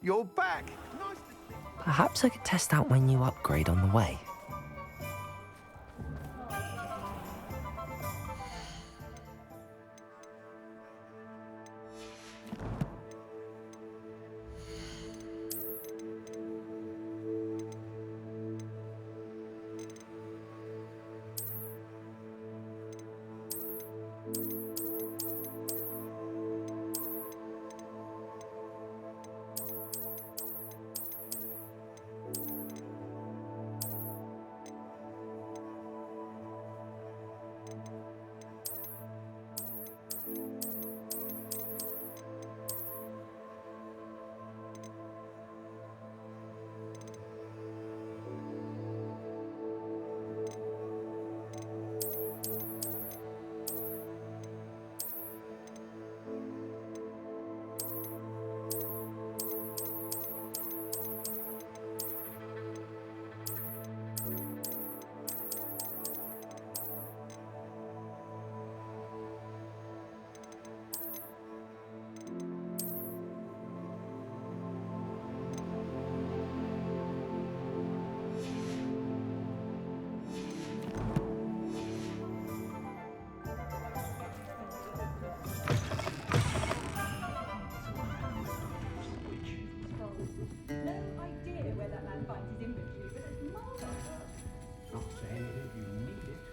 You're back. Nice. Perhaps I could test out my new upgrade on the way.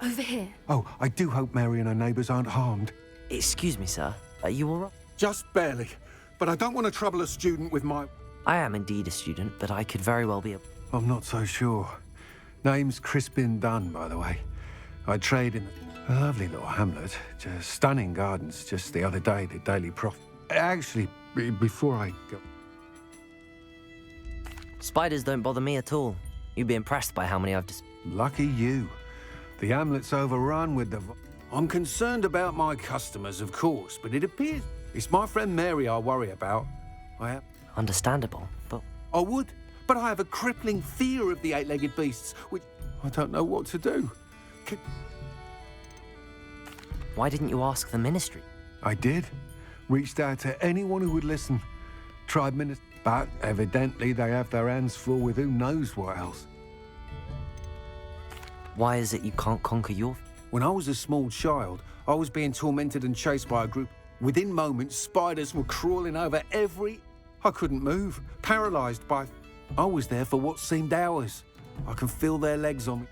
Over here. Oh, I do hope Mary and her neighbours aren't harmed. Excuse me, sir. Are you all right? Just barely. But I don't want to trouble a student with my... I am indeed a student, but I could very well be a... I'm not so sure. Name's Crispin Dunn, by the way. I trade in a lovely little hamlet. Just stunning gardens. Just the other day, the Daily Prophet. Actually, before I go... Spiders don't bother me at all. You'd be impressed by how many I've just... Lucky you. The hamlet's overrun with the... I'm concerned about my customers, of course, but it appears it's my friend Mary I worry about. Understandable, but... I would, but I have a crippling fear of the eight-legged beasts, which I don't know what to do. Why didn't you ask the ministry? I did. Reached out to anyone who would listen. Tried ministry, but evidently they have their hands full with who knows what else. Why is it you can't conquer your... When I was a small child, I was being tormented and chased by a group. Within moments, spiders were crawling over every... I couldn't move, paralysed by... I was there for what seemed hours. I can feel their legs on me.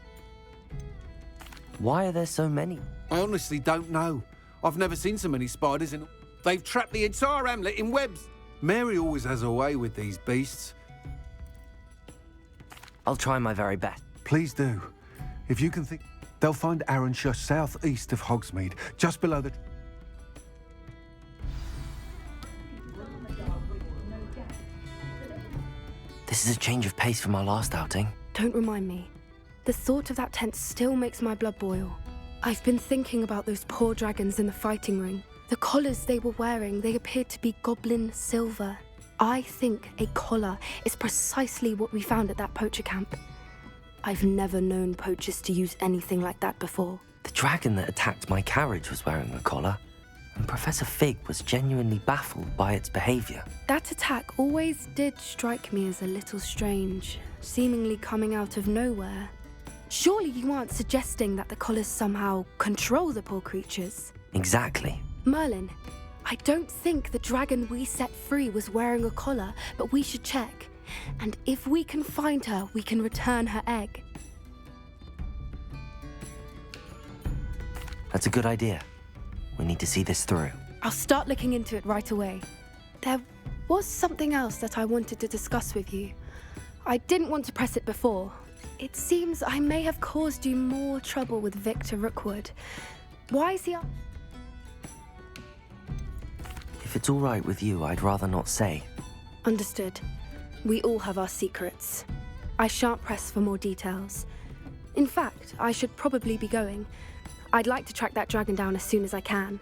Why are there so many? I honestly don't know. I've never seen so many spiders in... They've trapped the entire hamlet in webs. Mary always has a way with these beasts. I'll try my very best. Please do. If you can think... They'll find Arranshire south-east of Hogsmeade, just below the... This is a change of pace from our last outing. Don't remind me. The thought of that tent still makes my blood boil. I've been thinking about those poor dragons in the fighting ring. The collars they were wearing, they appeared to be goblin silver. I think a collar is precisely what we found at that poacher camp. I've never known poachers to use anything like that before. The dragon that attacked my carriage was wearing a collar, and Professor Fig was genuinely baffled by its behaviour. That attack always did strike me as a little strange, seemingly coming out of nowhere. Surely you aren't suggesting that the collars somehow control the poor creatures? Exactly. Merlin, I don't think the dragon we set free was wearing a collar, but we should check. And if we can find her, we can return her egg. That's a good idea. We need to see this through. I'll start looking into it right away. There was something else that I wanted to discuss with you. I didn't want to press it before. It seems I may have caused you more trouble with Victor Rookwood. Why is he up? If it's all right with you, I'd rather not say. Understood. We all have our secrets. I shan't press for more details. In fact, I should probably be going. I'd like to track that dragon down as soon as I can.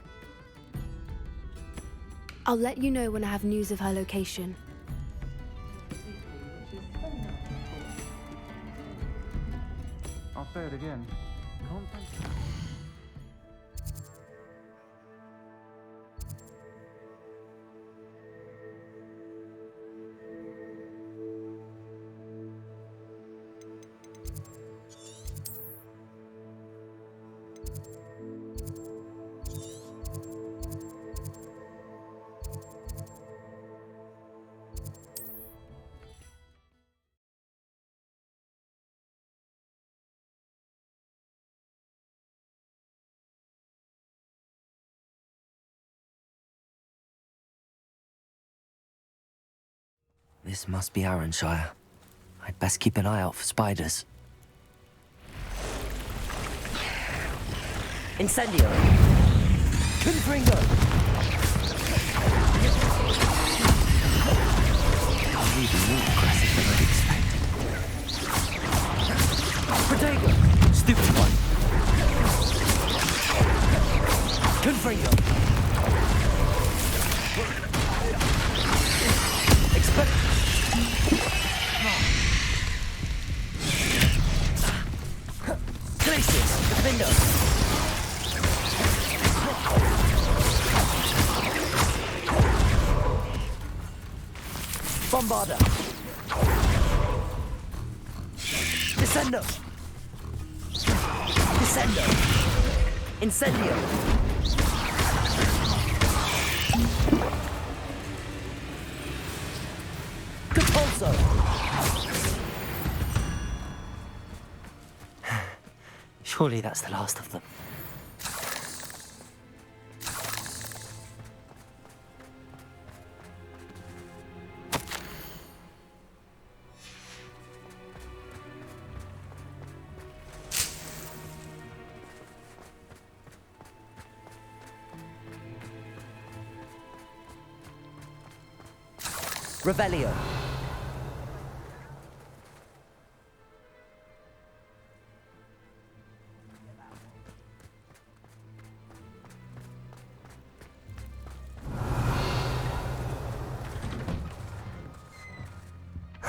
I'll let you know when I have news of her location. I'll say it again. This must be Arranshire. I'd best keep an eye out for spiders. Incendio! Confringo! Even more aggressive than I'd expected. Protego! Stupid one! Confringo! Expect... Glacius! Defendo! Bombarda! Descendo! Descendo! Incendio! Compulso! Surely that's the last of them. Revelio.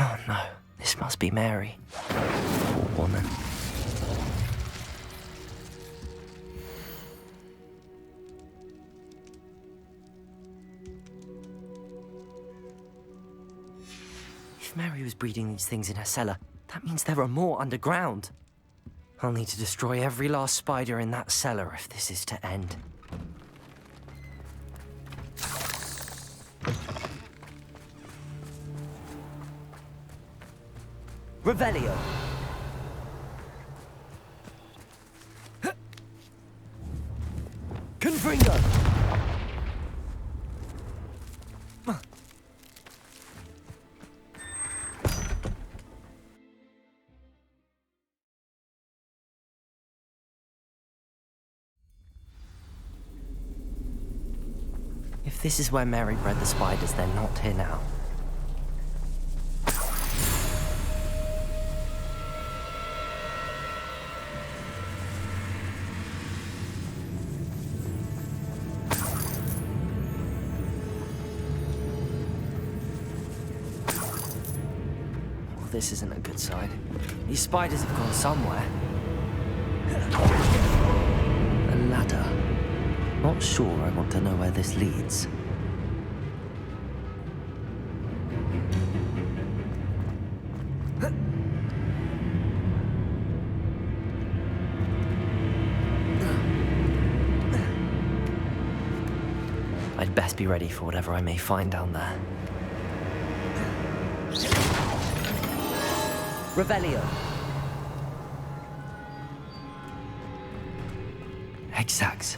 Oh no, this must be Mary. Poor woman. If Mary was breeding these things in her cellar, that means there are more underground. I'll need to destroy every last spider in that cellar if this is to end. Revelio. Confringo. If this is where Mary bred the spiders, they're not here now. Well, this isn't a good sign. These spiders have gone somewhere. A ladder. Not sure I want to know where this leads. I'd best be ready for whatever I may find down there. Revelio. Exact.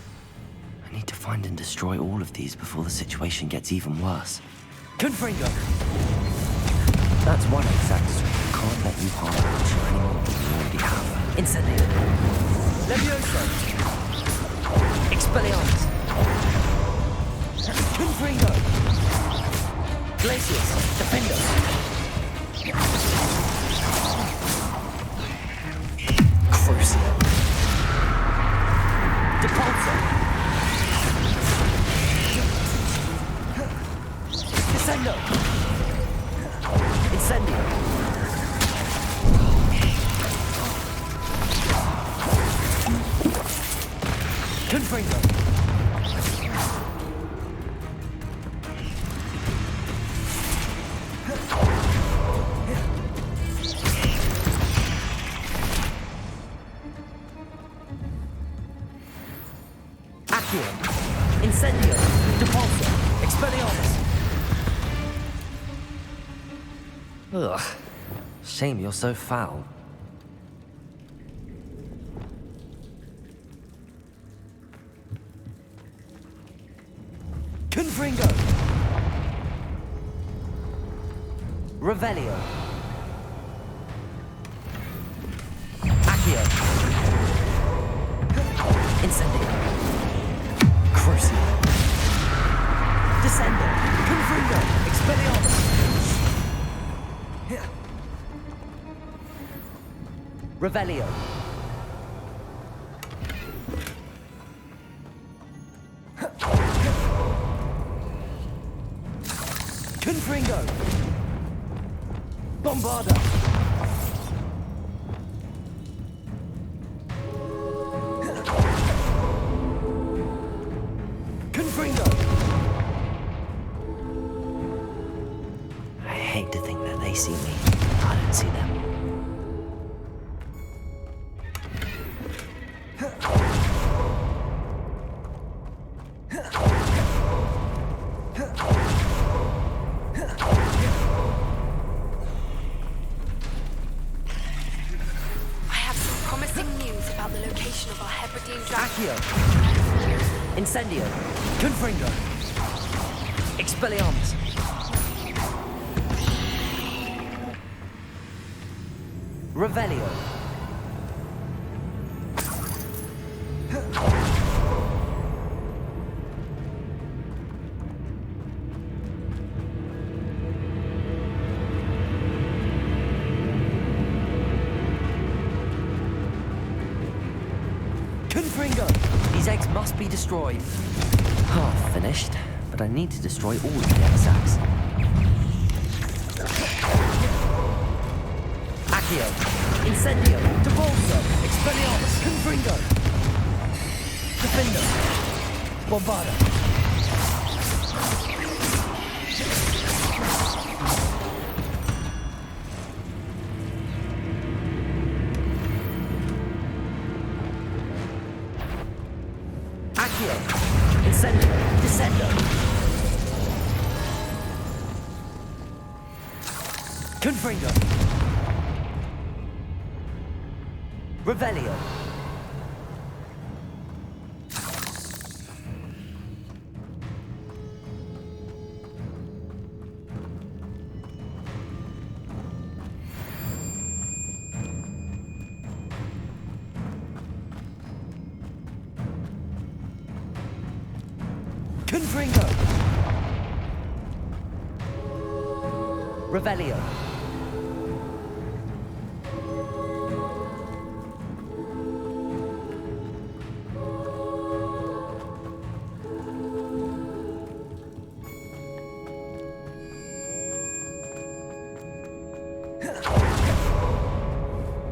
I need to find and destroy all of these before the situation gets even worse. Confringo! That's one exact swing. I can't let you harm Arranshire any more than you already have. Incendio! Levioso! Expelliarmus! Confringo! Glacius! Defendo! Crucio! Depulso! Descendo! Incendio! Confringo! Accio! Incendio! Depulso! Expelliarmus! Ugh. Shame you're so foul. Confringo! Revelio. Accio. Incendio. Crucio. Descendo. Confringo. Expelliarmus. Revelio. Confringo. Bombarda. Confringo. I hate to think that they see me. I don't see them. Accio. Incendio. Confringo. Expelliarmus. Revelio. Confringo! These eggs must be destroyed. Half finished, but I need to destroy all of the egg sacs. Accio. Incendio. Debolso. Expelliarmus. Confringo. Defendo. Bombarda. Accio. Incendio. Descendo. Confringo. Revelio. Confringo. Revelio.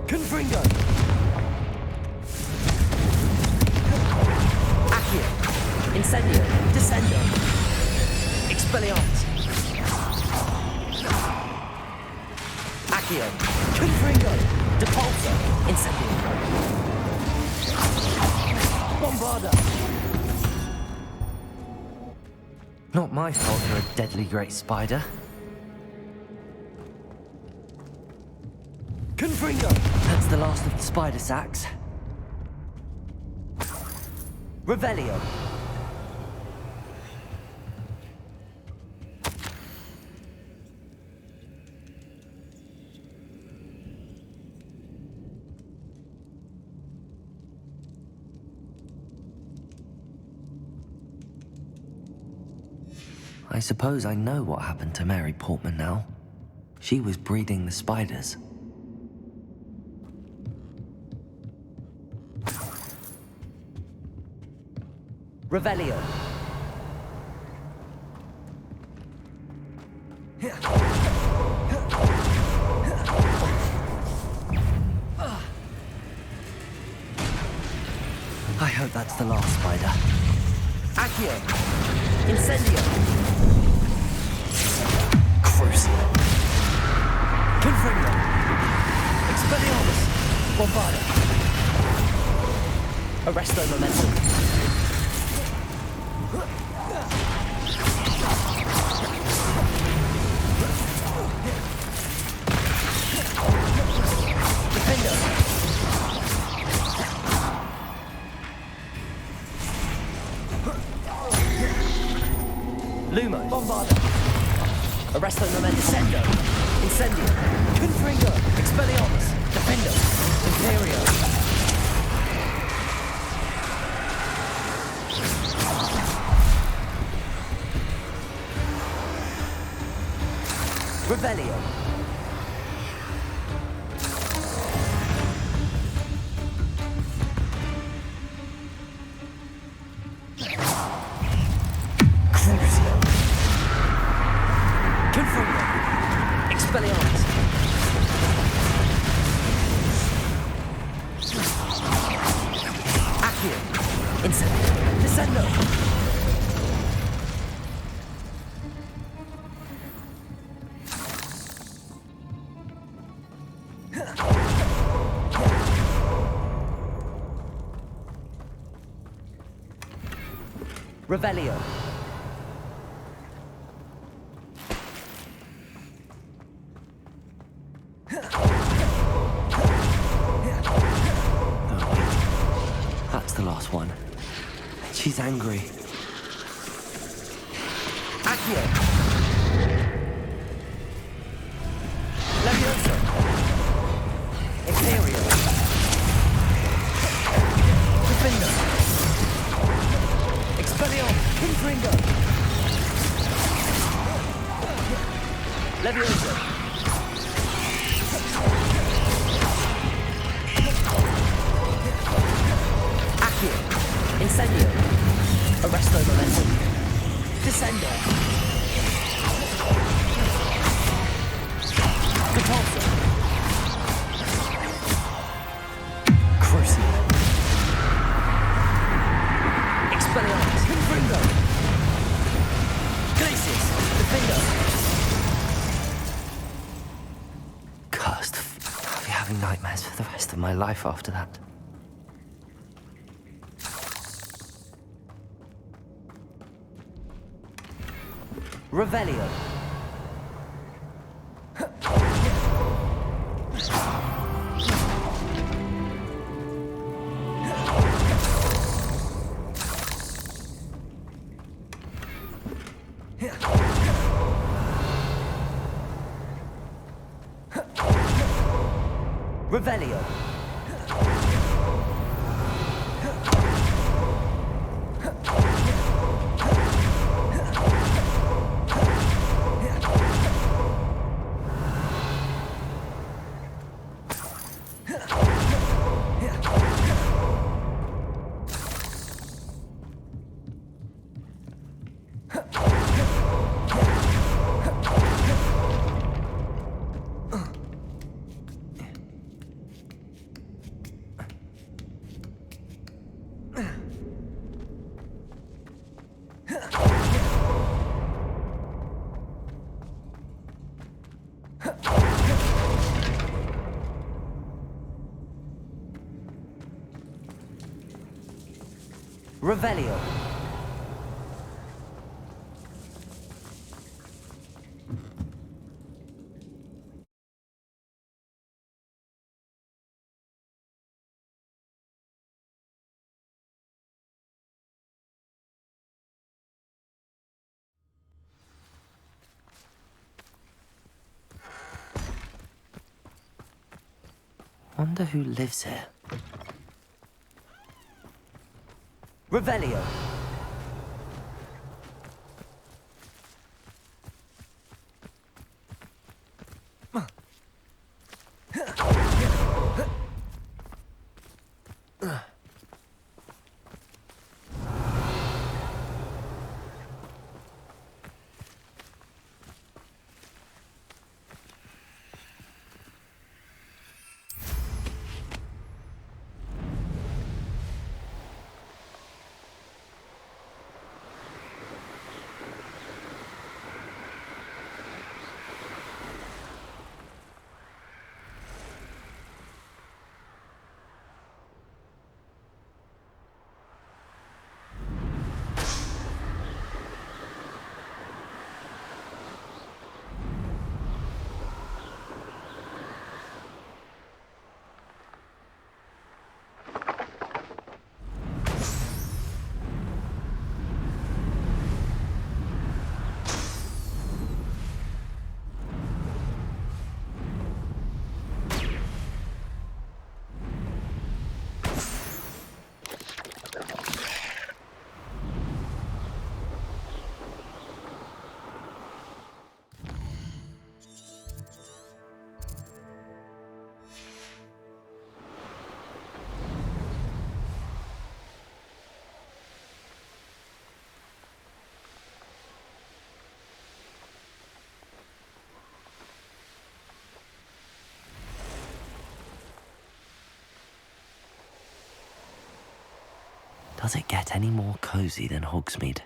Confringo. Accio. Incendio. Descendo. Expelliarmus. Accio. Confringo. Depulso. Incendio. Bombarda. Not my fault you're a deadly great spider. Confringo! That's the last of the spider sacs. Revelio. I suppose I know what happened to Mary Portman now. She was breeding the spiders. Revelio. I hope that's the last spider. Accio. Incendio. Crucio. Confringo. Expelliarmus. Bombarda. Arresto momentum. Defendo. Lumo. Bombarda. Arresto momentum. Descendo. Incendio. Confringo. Expelliarmus. Defendo. Imperio. Revelio. Crucio. Confringo. Expelliarmus. Accio. Incendio. Descendo. Revelio. Oh, wait. That's the last one. She's angry. Accio. Levioso. Imperio. Defender. Expelliarmus. Confringo. Levioso. Accio. Incendio. Arresto momentum. Descendo. Repulsor. Crucio. Expelliarmus. Confringo. Glacius. Defender. Cursed. I'll be having nightmares for the rest of my life after that. Revelio. Revelio. Revelio. Wonder who lives here. Revelio. Does it get any more cozy than Hogsmeade?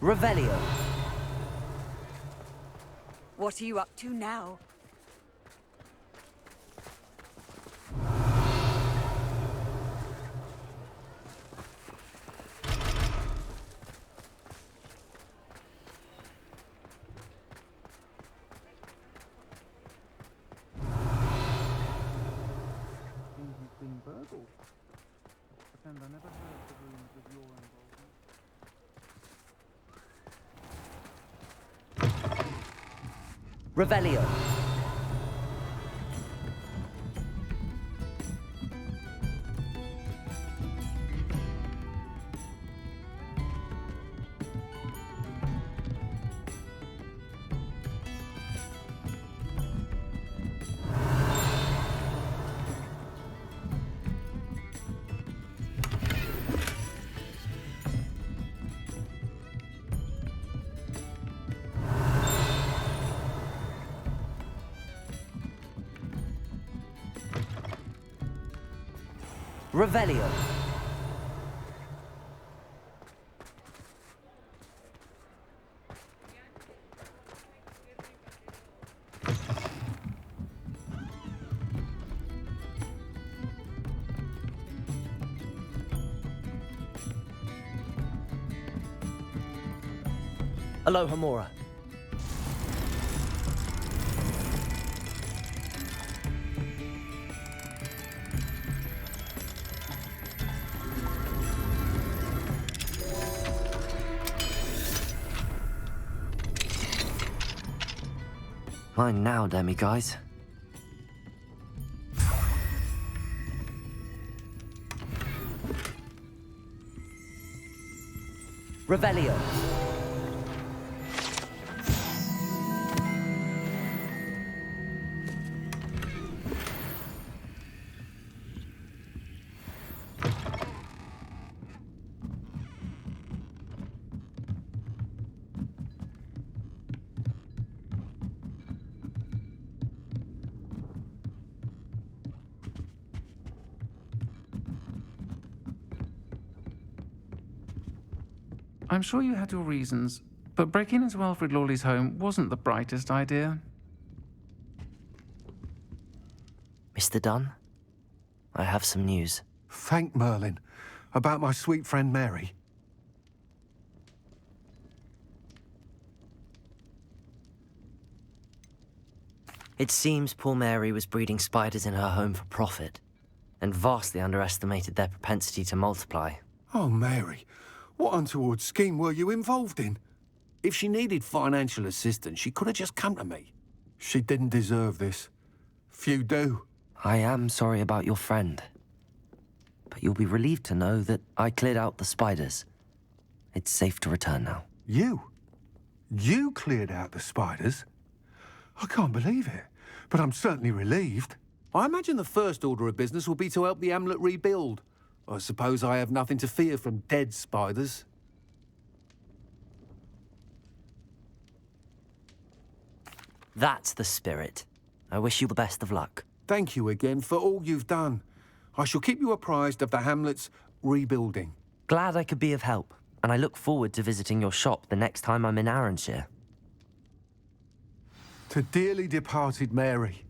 Revelio. What are you up to now? He's been burgled. Pretend I never heard the rumours of your involvement. Revelio. Revelio. Aloha Mora. Mine now, demi-guys. Revelio. I'm sure you had your reasons, but breaking into Alfred Lawley's home wasn't the brightest idea. Mr. Dunn, I have some news. Thank Merlin. About my sweet friend Mary. It seems poor Mary was breeding spiders in her home for profit, and vastly underestimated their propensity to multiply. Oh, Mary. What untoward scheme were you involved in? If she needed financial assistance, she could have just come to me. She didn't deserve this. Few do. I am sorry about your friend, but you'll be relieved to know that I cleared out the spiders. It's safe to return now. You? You cleared out the spiders? I can't believe it, but I'm certainly relieved. I imagine the first order of business will be to help the amulet rebuild. I suppose I have nothing to fear from dead spiders. That's the spirit. I wish you the best of luck. Thank you again for all you've done. I shall keep you apprised of the hamlet's rebuilding. Glad I could be of help, and I look forward to visiting your shop the next time I'm in Arranshire. To dearly departed Mary.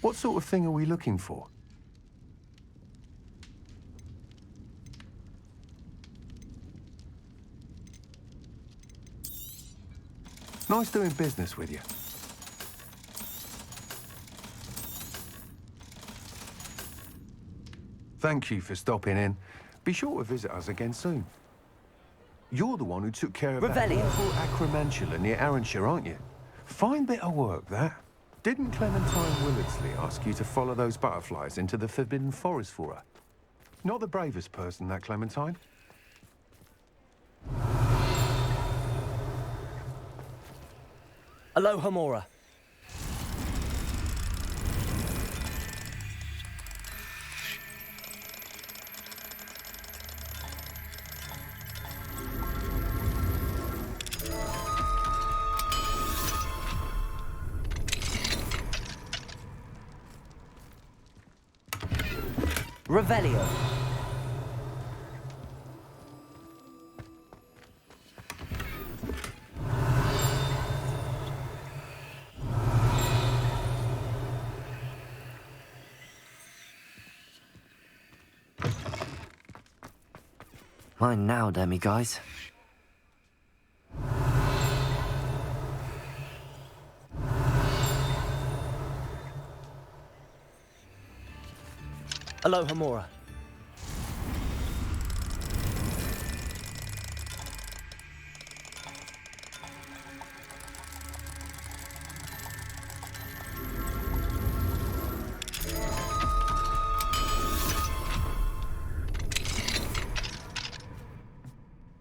What sort of thing are we looking for? Nice doing business with you. Thank you for stopping in. Be sure to visit us again soon. You're the one who took care of that Revelio. awful acromantula near Arranshire, aren't you? Fine bit of work, that. Didn't Clementine Willardsley ask you to follow those butterflies into the Forbidden Forest for her? Not the bravest person, that Clementine. Aloha Mora. Revelio. Mine now, Demi guys. Aloha Mora.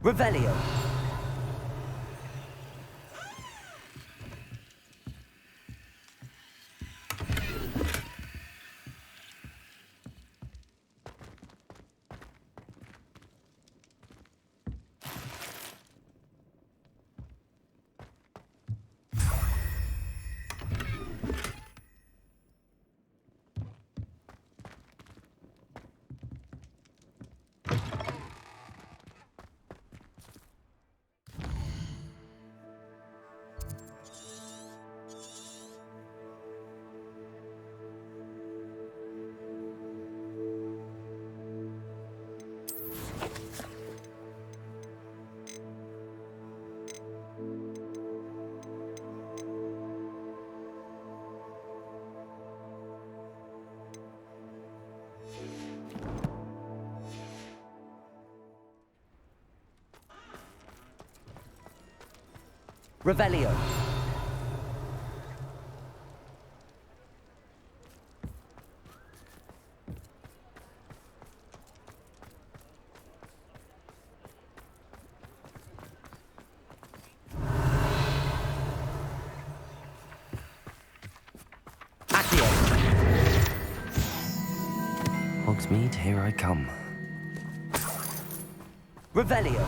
Revelio. Revelio. Accio. Hogsmeade, here I come. Revelio.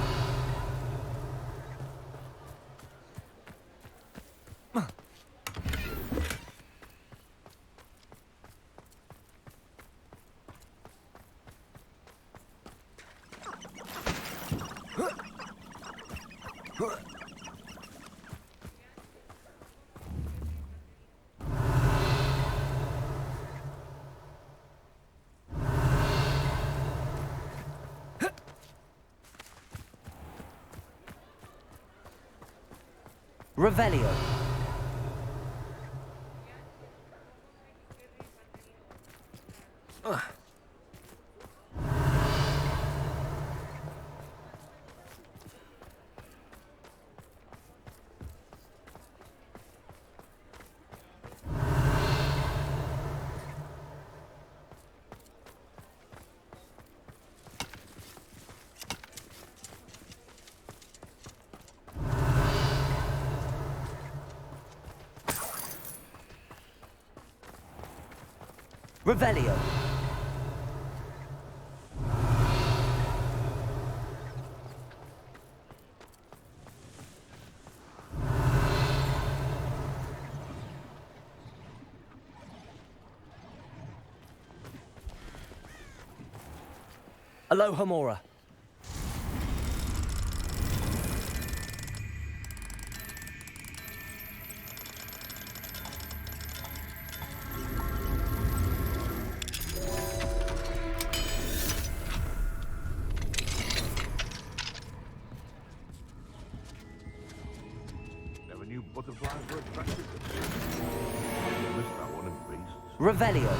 Revelio. Revelio. Aloha Mora. Butterflies were attracted to fish. Missed that one in beasts. Revelio.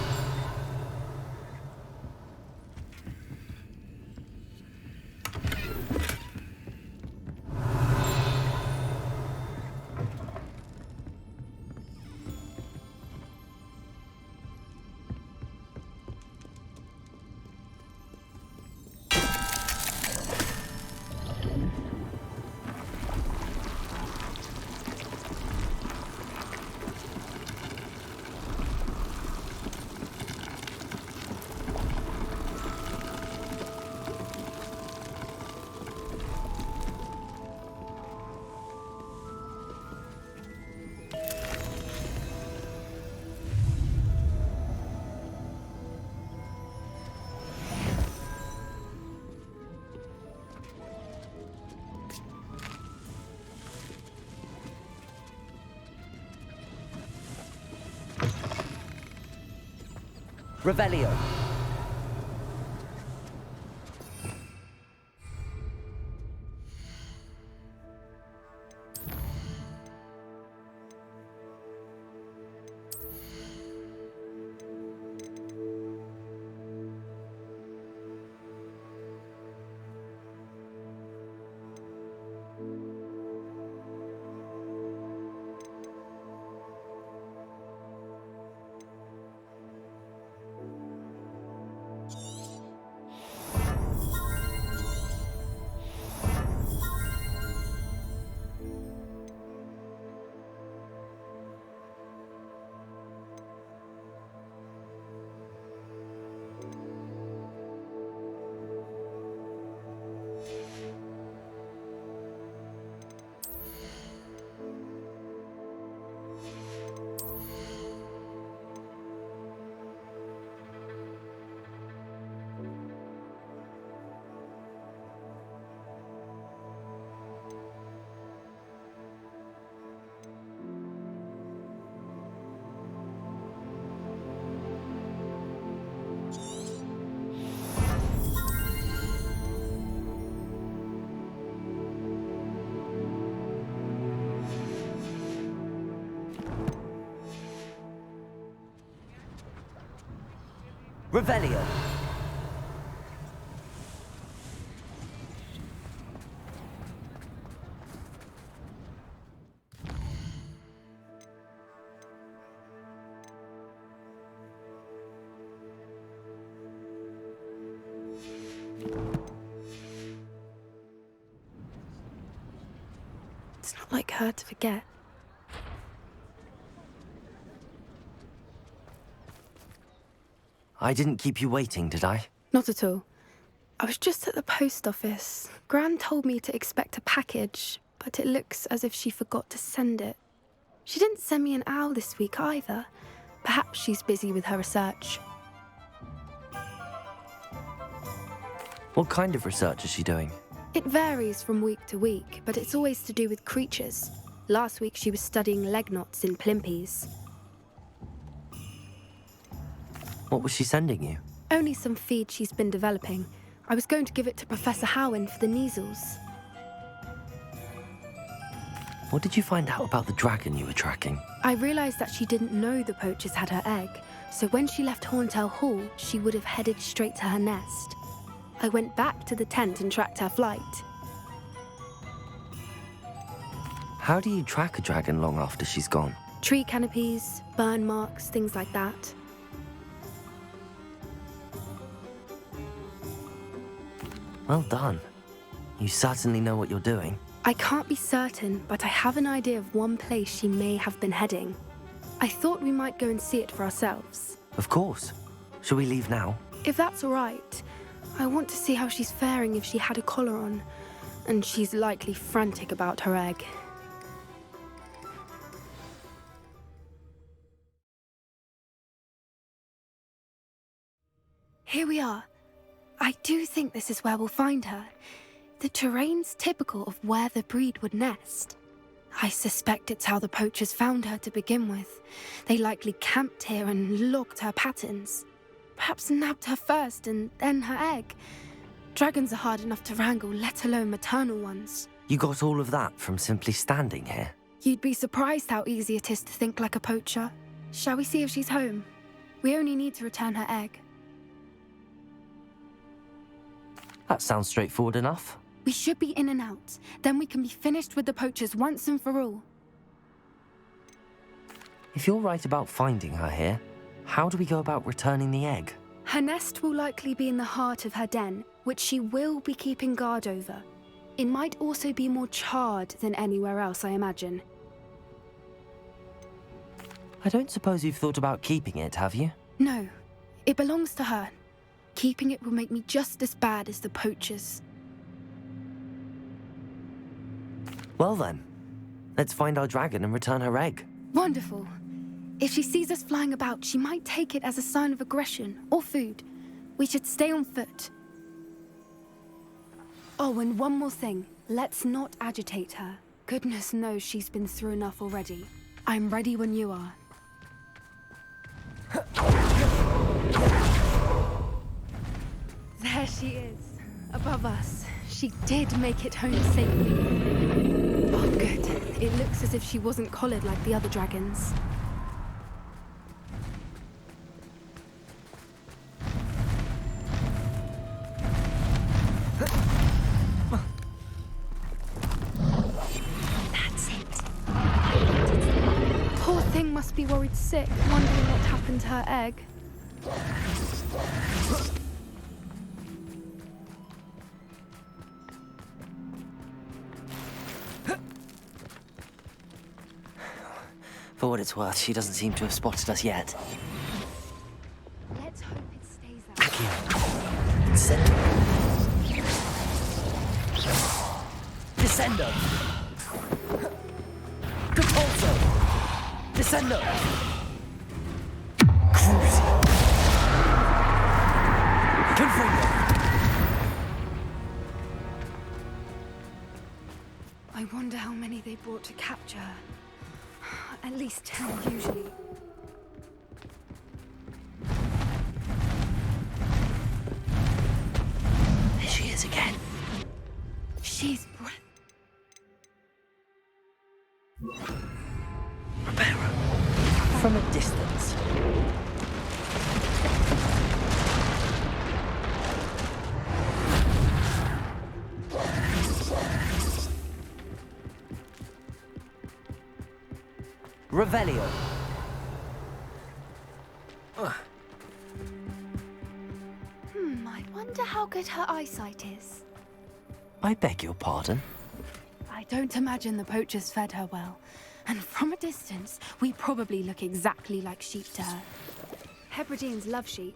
Revelio. Revelio. It's not like her to forget. I didn't keep you waiting, did I? Not at all. I was just at the post office. Gran told me to expect a package, but it looks as if she forgot to send it. She didn't send me an owl this week either. Perhaps she's busy with her research. What kind of research is she doing? It varies from week to week, but it's always to do with creatures. Last week she was studying leg knots in plimpies. What was she sending you? Only some feed she's been developing. I was going to give it to Professor Howin for the measles. What did you find out about the dragon you were tracking? I realised that she didn't know the poachers had her egg, so when she left Horntail Hall, she would have headed straight to her nest. I went back to the tent and tracked her flight. How do you track a dragon long after she's gone? Tree canopies, burn marks, things like that. Well done. You certainly know what you're doing. I can't be certain, but I have an idea of one place she may have been heading. I thought we might go and see it for ourselves. Of course. Shall we leave now? If that's all right. I want to see how she's faring if she had a collar on. And she's likely frantic about her egg. Here we are. I do think this is where we'll find her. The terrain's typical of where the breed would nest. I suspect it's how the poachers found her to begin with. They likely camped here and logged her patterns. Perhaps nabbed her first and then her egg. Dragons are hard enough to wrangle, let alone maternal ones. You got all of that from simply standing here? You'd be surprised how easy it is to think like a poacher. Shall we see if she's home? We only need to return her egg. That sounds straightforward enough. We should be in and out. Then we can be finished with the poachers once and for all. If you're right about finding her here, how do we go about returning the egg? Her nest will likely be in the heart of her den, which she will be keeping guard over. It might also be more charred than anywhere else, I imagine. I don't suppose you've thought about keeping it, have you? No, it belongs to her. Keeping it will make me just as bad as the poachers. Well then, let's find our dragon and return her egg. Wonderful. If she sees us flying about, she might take it as a sign of aggression or food. We should stay on foot. Oh, and one more thing. Let's not agitate her. Goodness knows she's been through enough already. I'm ready when you are. she is. Above us. She did make it home safely. Oh, good. It looks as if she wasn't collared like the other dragons. That's it. Poor thing must be worried sick, wondering what happened to her egg. For what it's worth, she doesn't seem to have spotted us yet. Let's hope it stays that way. Descendo! Capulso! Descendo! Cruising! Confringo! I wonder how many they brought to capture her. At least 10 usually. There she is again. She's Reparo. From a distance. Revelio. I wonder how good her eyesight is. I beg your pardon? I don't imagine the poachers fed her well. And from a distance, we probably look exactly like sheep to her. Hebrideans love sheep.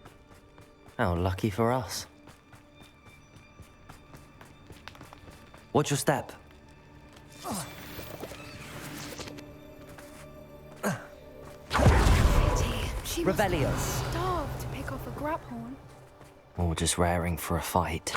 How lucky for us. Watch your step. Pity. She must Revelio. be starved to pick off a graphorn. Or just raring for a fight.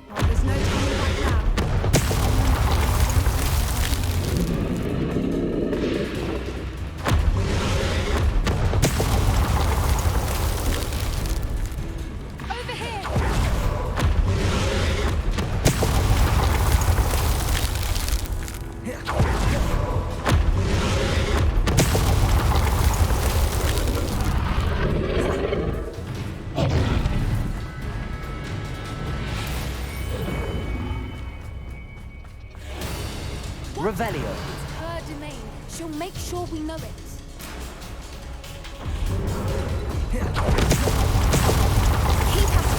Well, there's no turning back now. Over here! Revelio. It's her domain. She'll make sure we know it. Keep at it.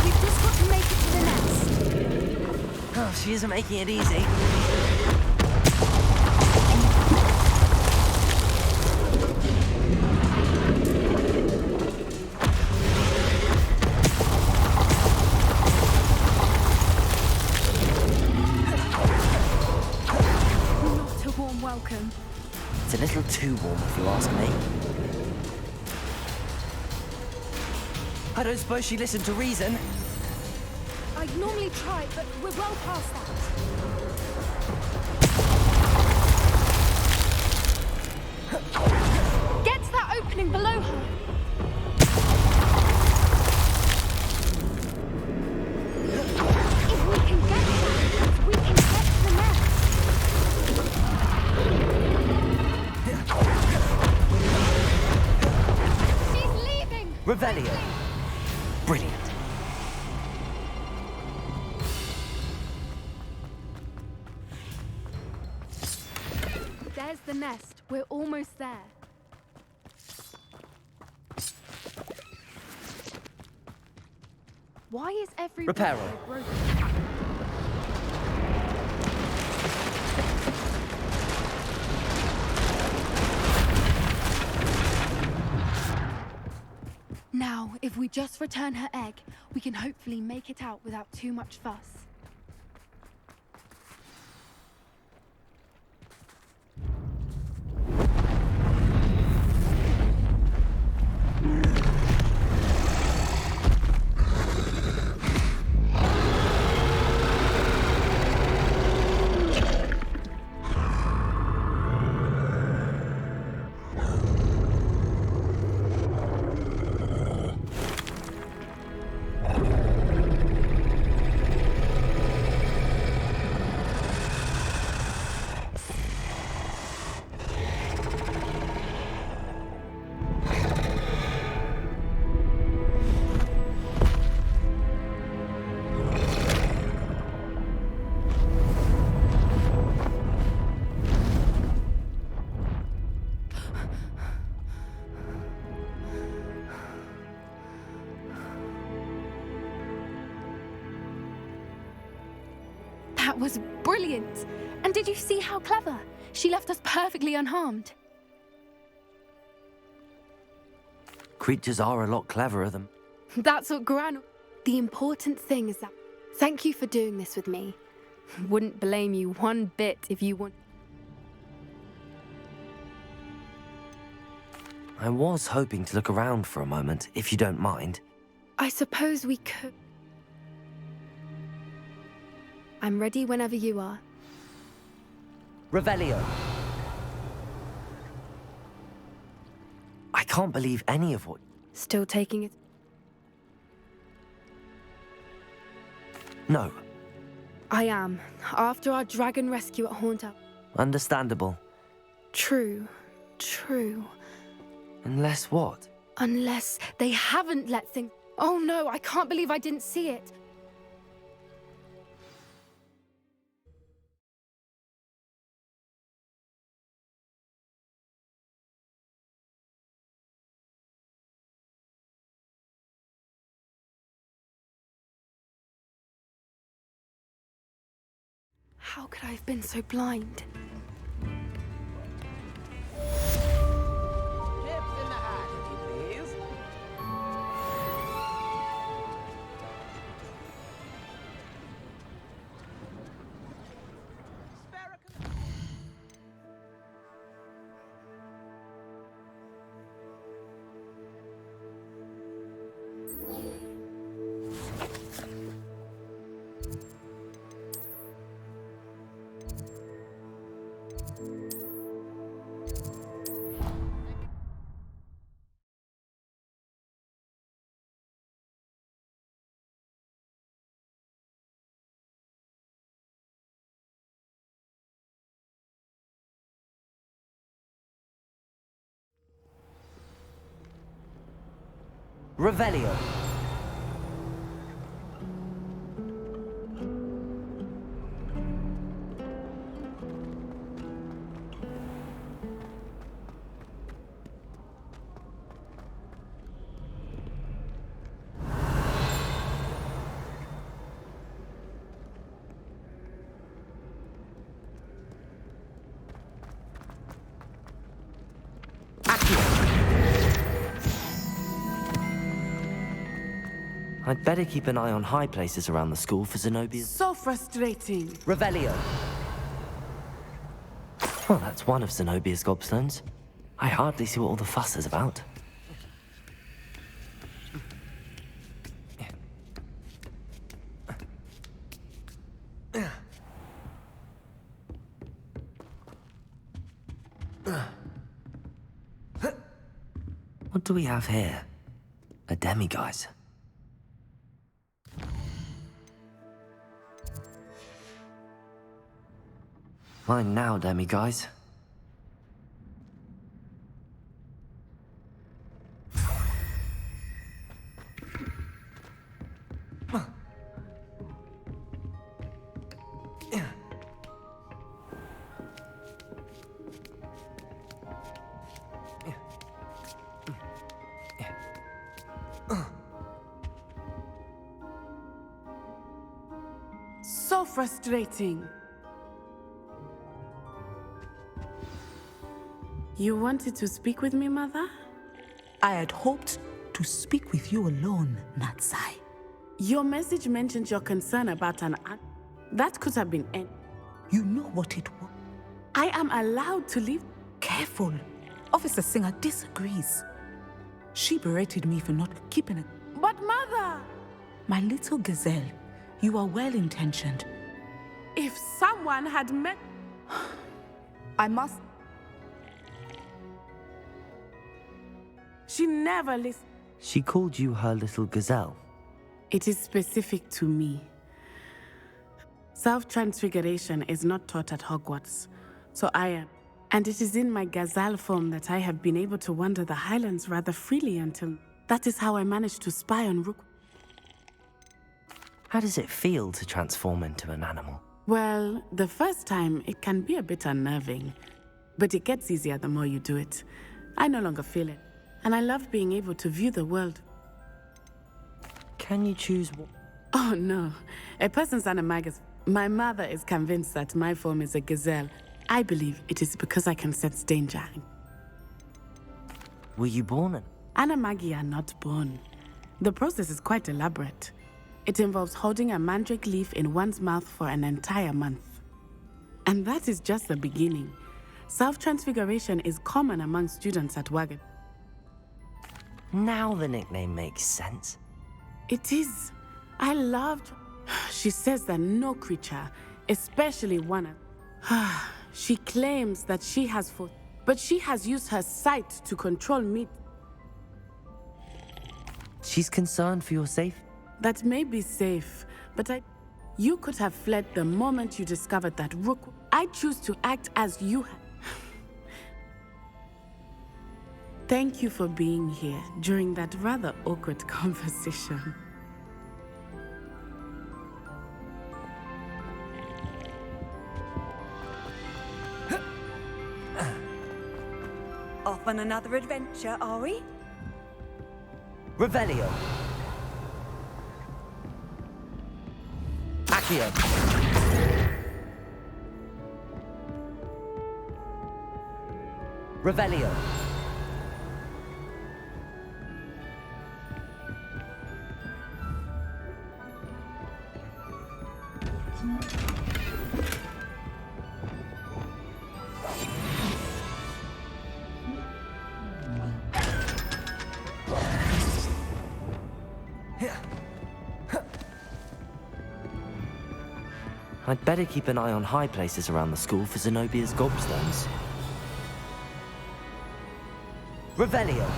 We've just got to make it to the nest. Oh, she isn't making it easy. Not a warm welcome. It's a little too warm, if you ask me. I don't suppose she listened to reason. I'd normally try, but we're well past that. Get to that opening below her. If we can get to that, we can get to the nest. She's leaving! Revelio. Brilliant. There's the nest. We're almost there. Why is every Reparo. window broken? Now, if we just return her egg, we can hopefully make it out without too much fuss. That was brilliant. And did you see how clever? She left us perfectly unharmed. Creatures are a lot cleverer than... That's what Gran... The important thing is that... Thank you for doing this with me. Wouldn't blame you one bit if you want... I was hoping to look around for a moment, if you don't mind. I suppose we could... I'm ready whenever you are. Revelio. I can't believe any of what... Still taking it? No. I am. After our dragon rescue at Hauntout. Understandable. True. Unless what? Unless they haven't let things... Oh no, I can't believe I didn't see it. How could I have been so blind? Revelio. I'd better keep an eye on high places around the school for Zenobia's... So frustrating. Revelio. Well, that's one of Zenobia's gobstones. I hardly see what all the fuss is about. What do we have here? A demiguise. Mine now, demiguise. So frustrating. You wanted to speak with me, Mother? I had hoped to speak with you alone, Natsai. Your message mentioned your concern about an aunt. That could have been any. You know what it was. I am allowed to leave. Careful. Officer Singer disagrees. She berated me for not keeping it. But Mother! My little gazelle, you are well-intentioned. If someone had met... I must... She never listened. She called you her little gazelle. It is specific to me. Self-transfiguration is not taught at Hogwarts, so I am. And it is in my gazelle form that I have been able to wander the Highlands rather freely until... That is how I managed to spy on Rook. How does it feel to transform into an animal? Well, the first time, it can be a bit unnerving. But it gets easier the more you do it. I no longer feel it. And I love being able to view the world. Can you choose what? Oh, no. A person's animagus. My mother is convinced that my form is a gazelle. I believe it is because I can sense danger. Were you born in? Anamagi are not born. The process is quite elaborate. It involves holding a mandrake leaf in one's mouth for an entire month. And that is just the beginning. Self-transfiguration is common among students at Wagat. Now the nickname makes sense. It is. I loved... She says that no creature, especially one... She claims that she has fought, but she has used her sight to control me. She's concerned for your safety? That may be safe, but you could have fled the moment you discovered that Rook. I choose to act as you have. Thank you for being here during that rather awkward conversation. Off on another adventure, are we? Revelio. Accio. Revelio. I'd better keep an eye on high places around the school for Zenobia's gobstones. Revelio.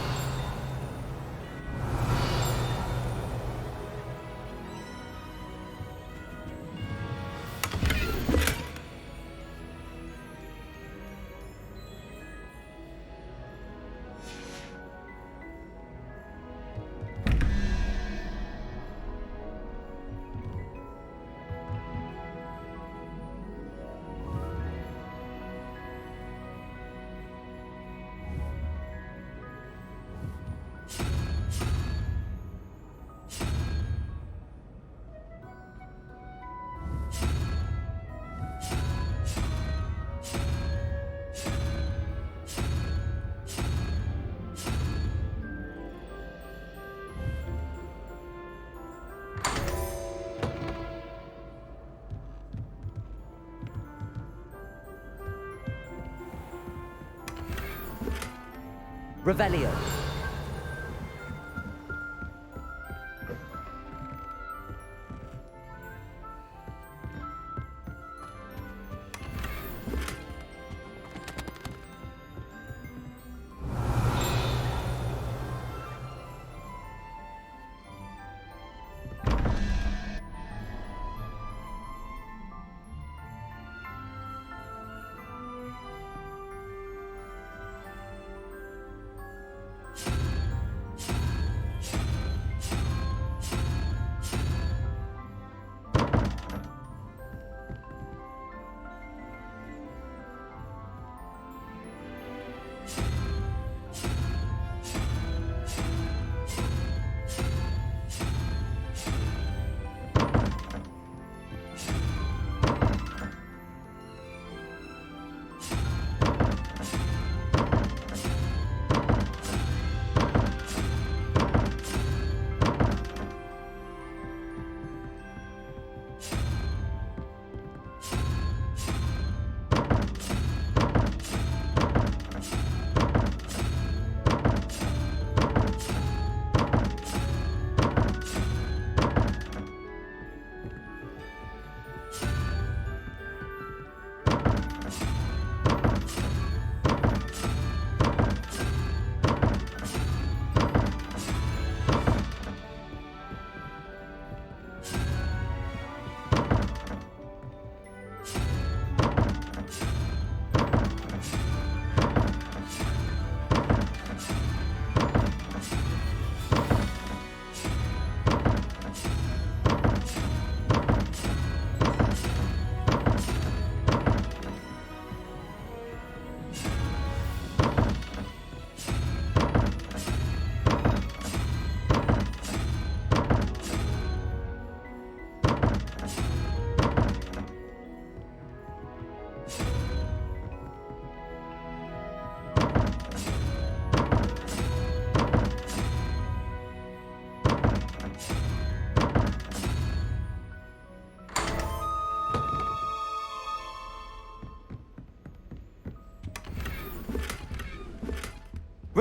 Revelio.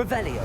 Revelio.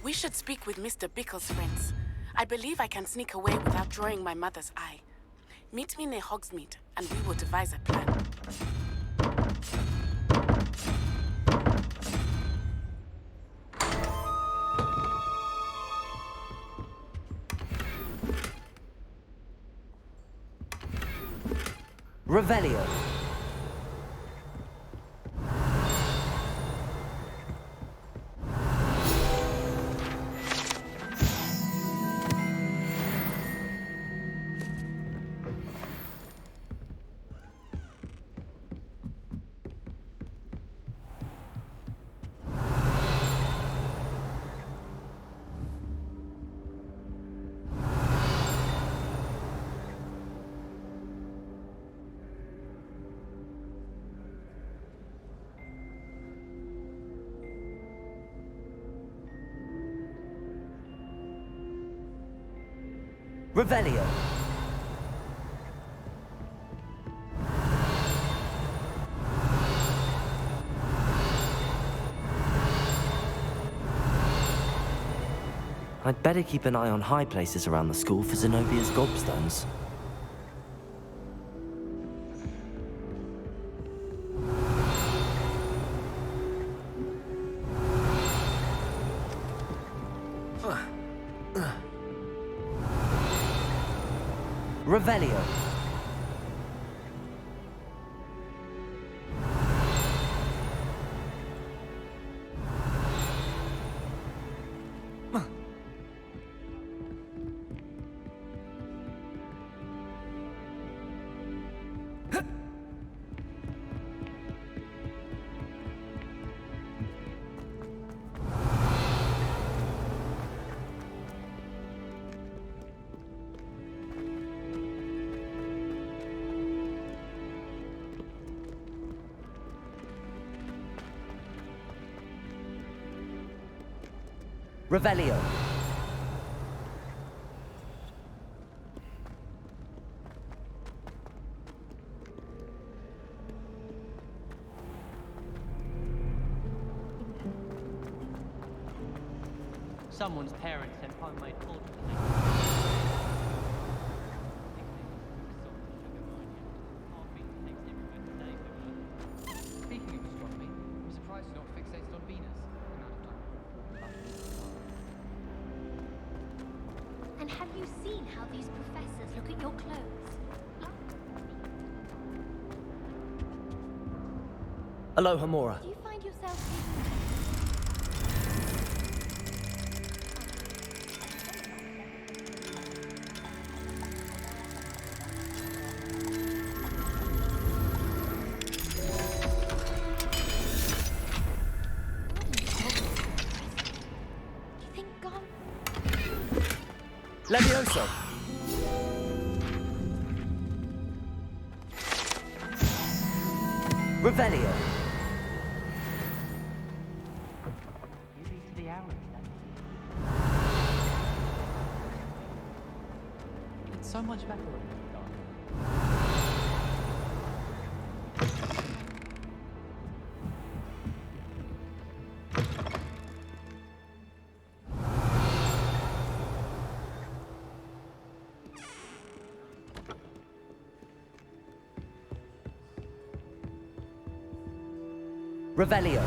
We should speak with Mr. Bickle's friends. I believe I can sneak away without drawing my mother's eye. Meet me near Hogsmeade, and we will devise a plan. Revelio. Revelio. I'd better keep an eye on high places around the school for Zenobia's gobstones. Revelio. Revelio. Someone's parents sent homemade portraits. Speaking of astronomy, I'm surprised you're not fixated on Venus. And have you seen how these professors look at your clothes? Aloha, Mora. Do you find yourself Levioso. Revelio. much better when it's dark. Revelio.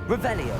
Revelio.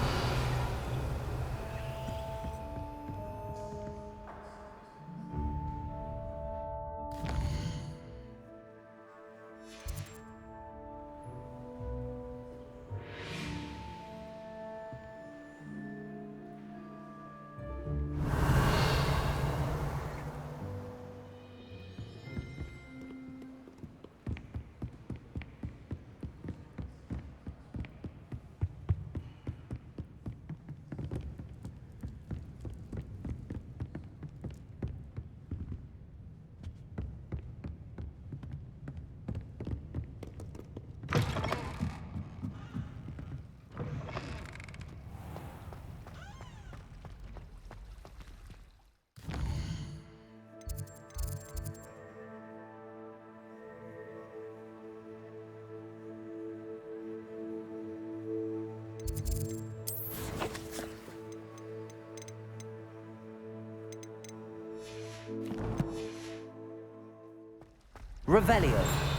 Revelio.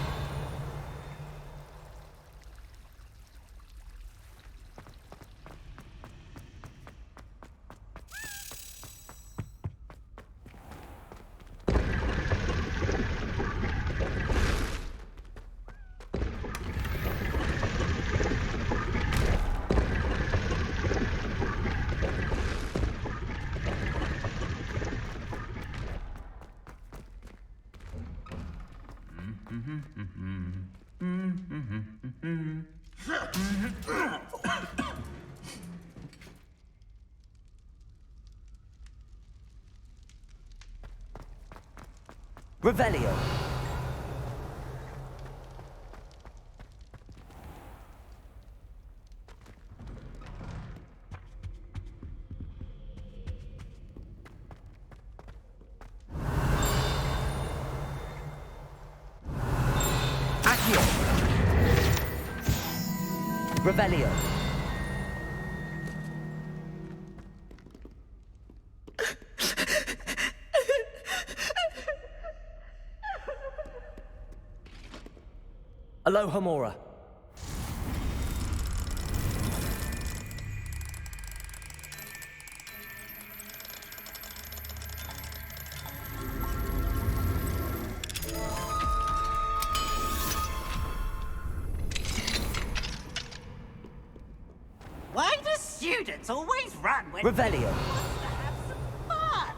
Revelio. Accio. Revelio. Alohomora. Why do students always run when Revelio. wants to have some fun?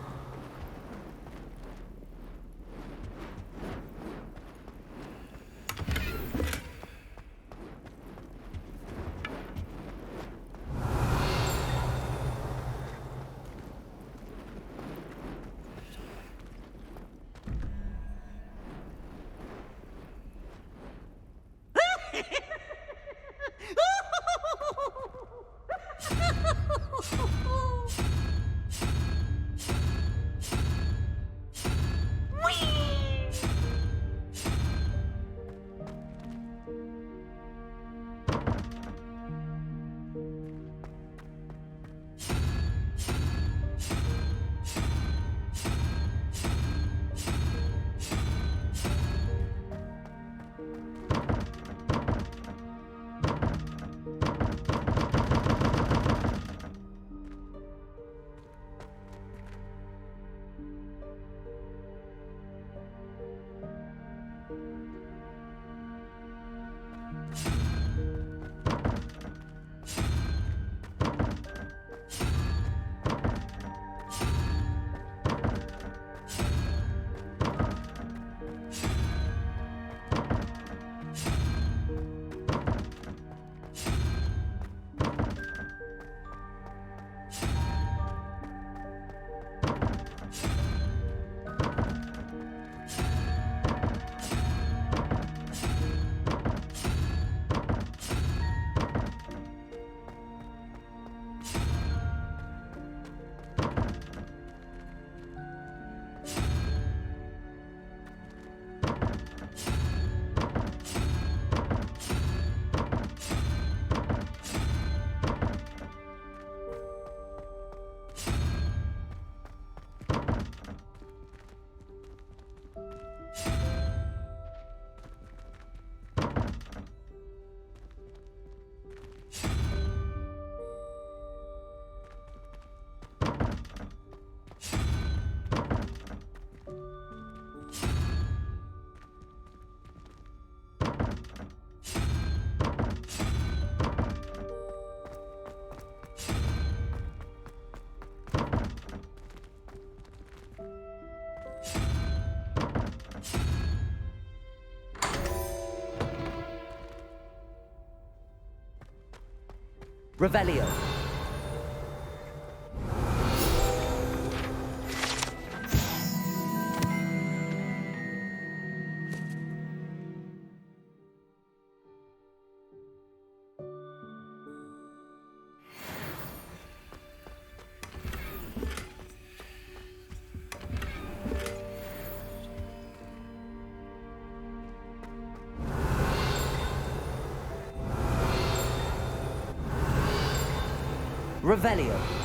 Revelio. Revelio.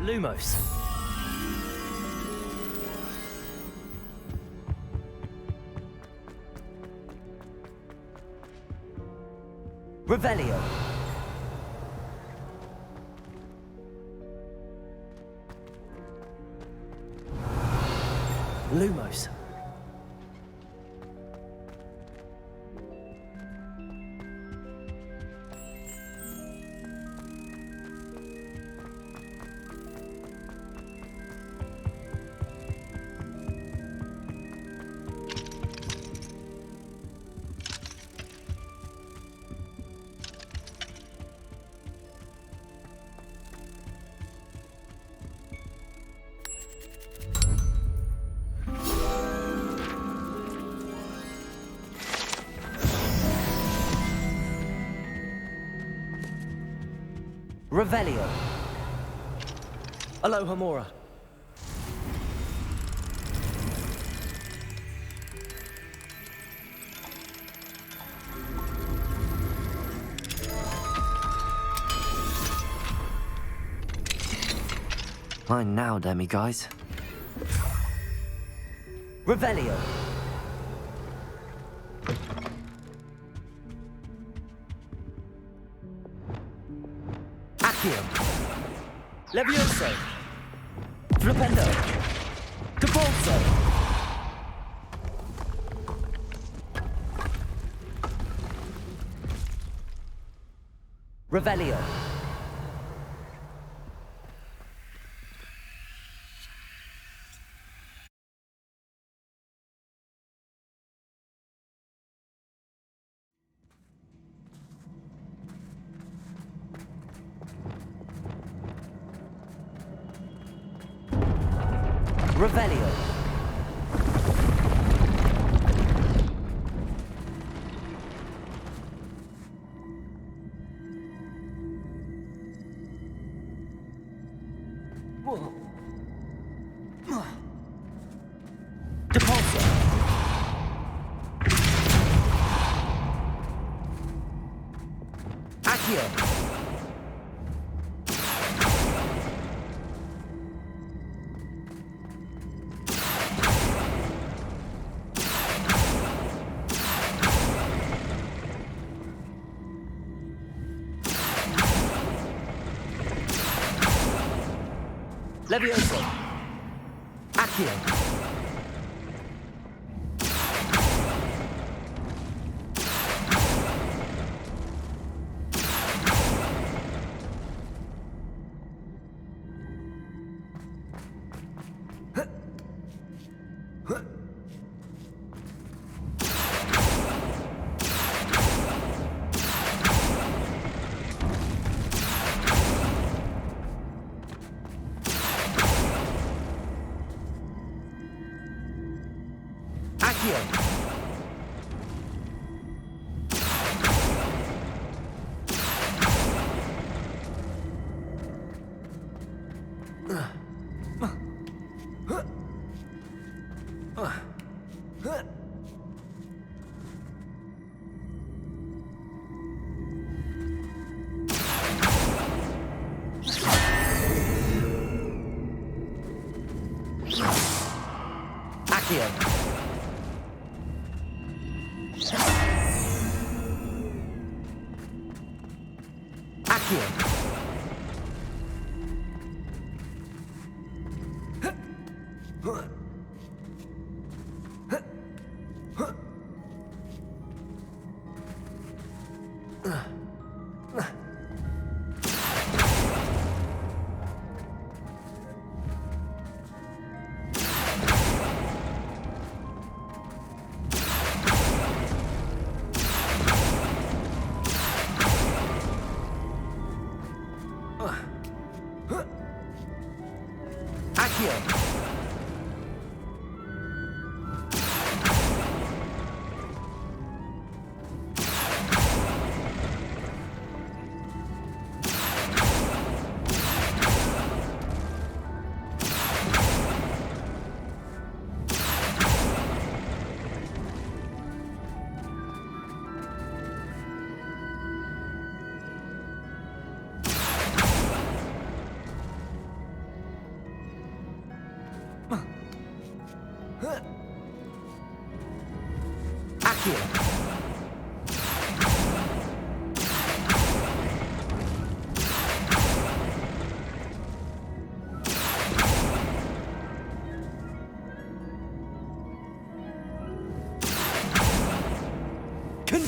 Lumos. Revelio. Lumos. Revelio. Aloha Mora. Mine now, demi-guys. Revelio. Levioso. Flipendo. Capolso. Revelio. Revelio. Depulso. Accio. Levioso. Accio. Accio.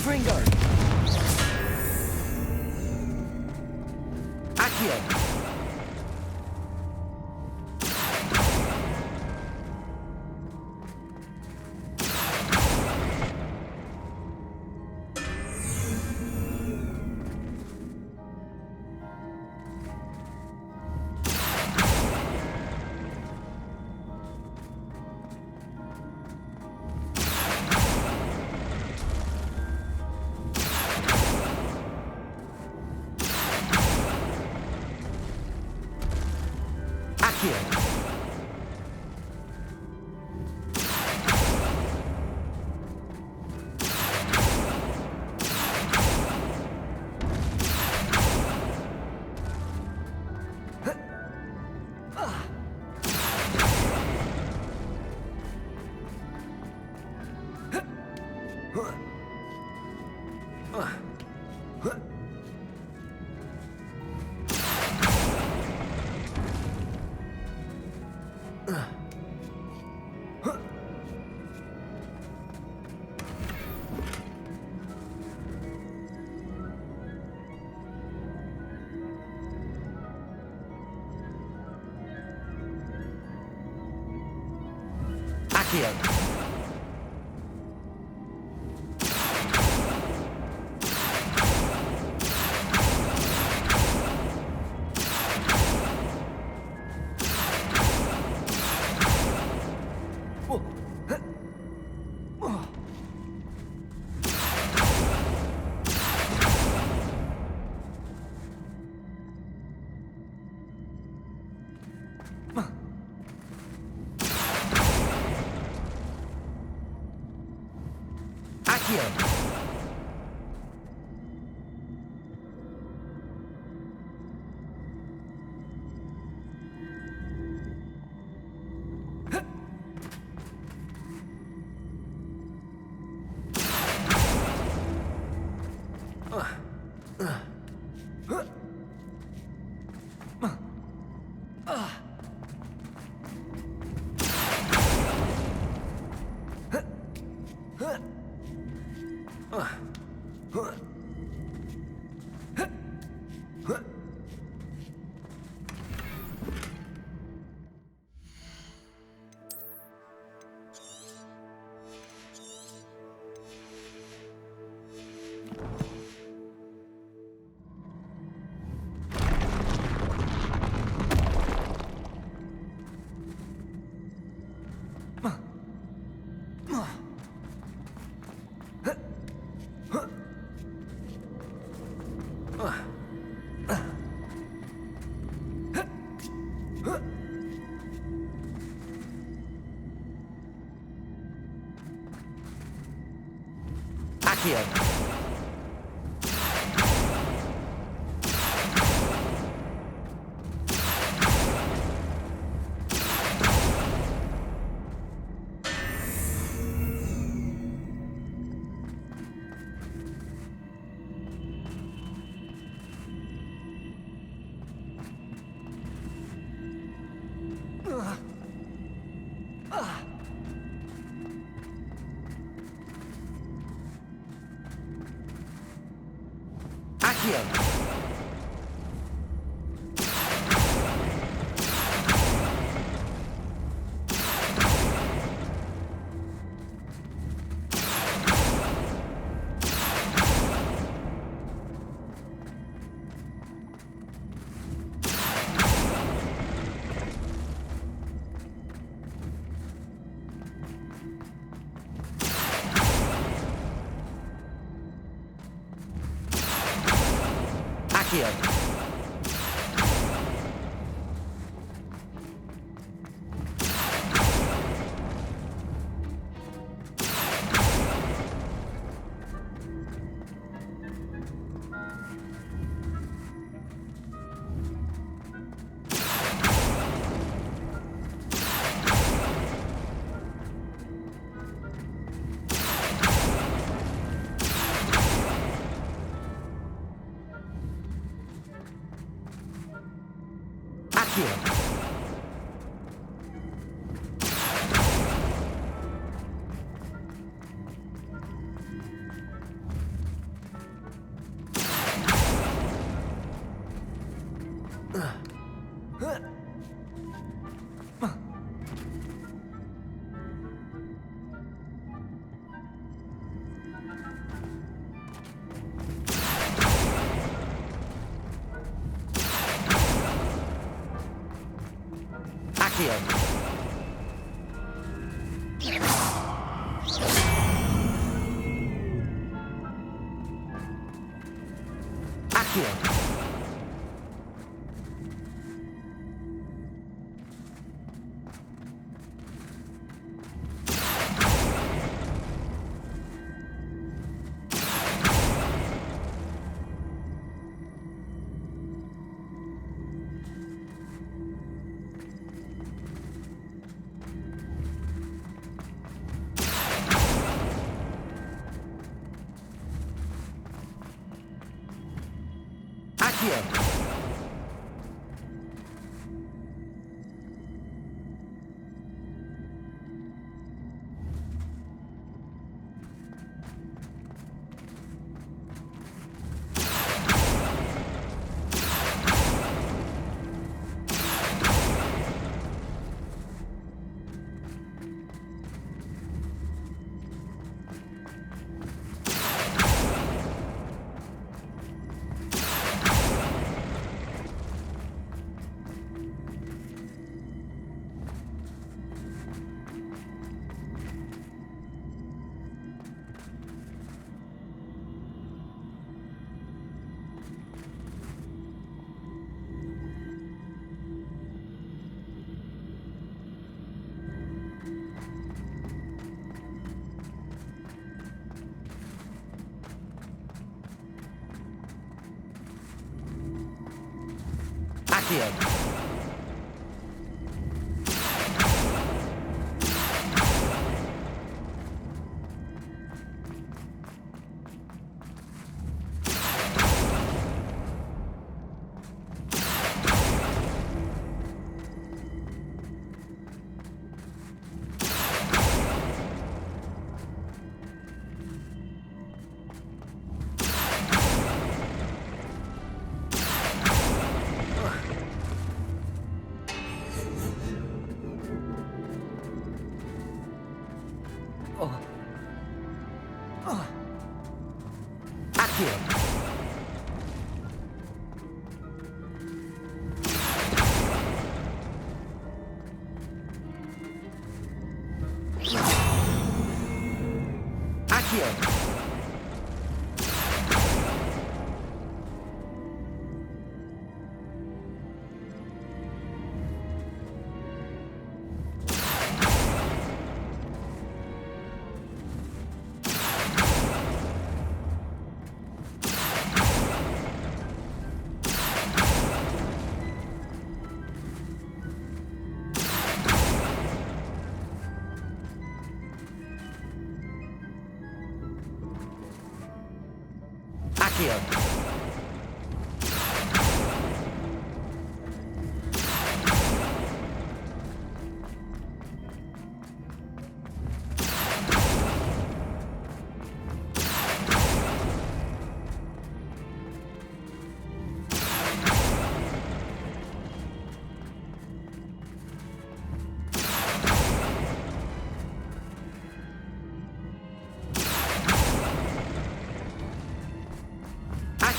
Confringo! Accio!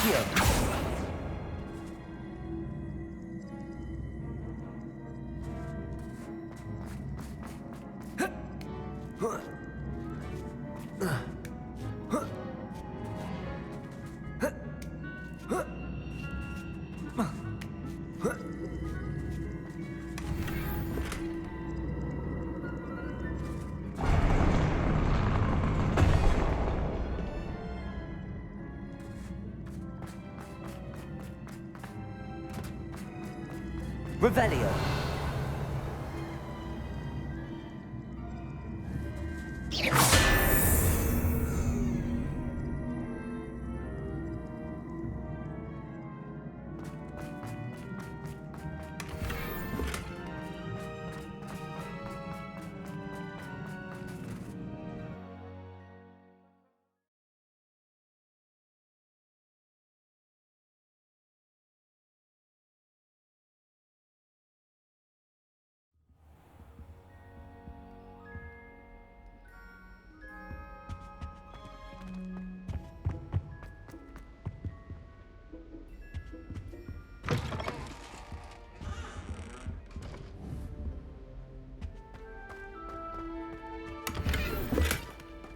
Accio! Revelio.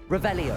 Revelio.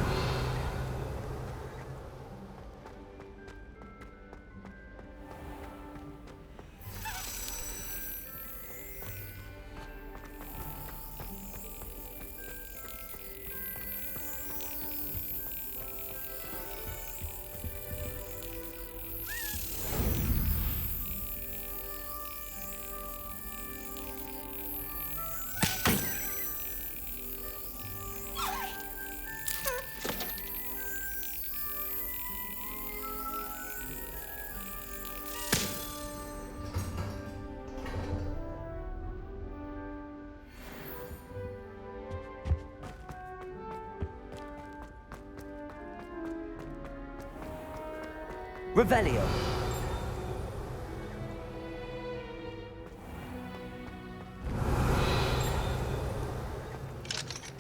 Revelio.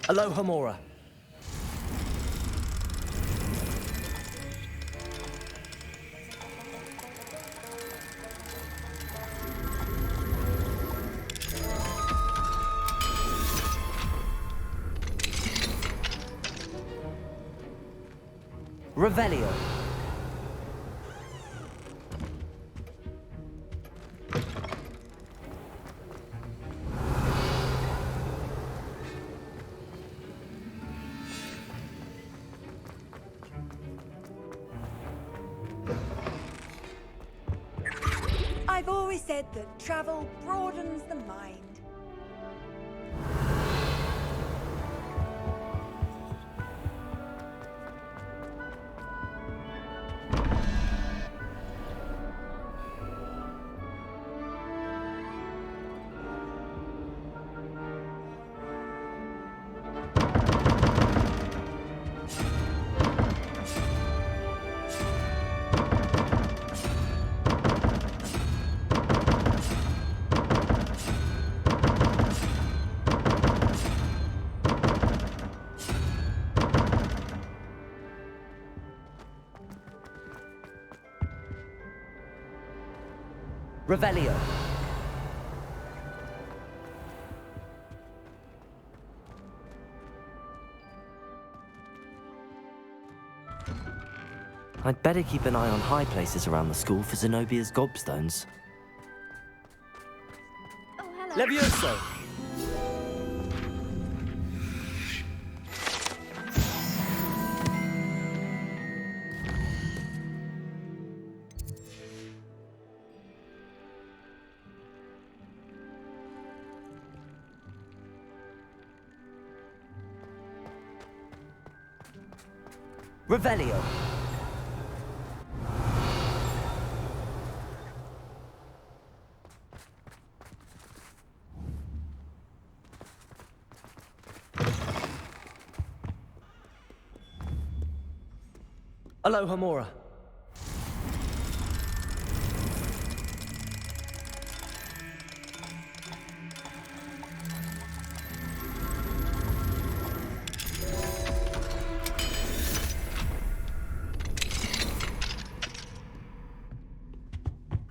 Aloha Mora. Revelio. I've always said that travel broadens the mind. Revelio. I'd better keep an eye on high places around the school for Zenobia's gobstones. Oh, hello. Levioso! Revelio. Aloha Mora.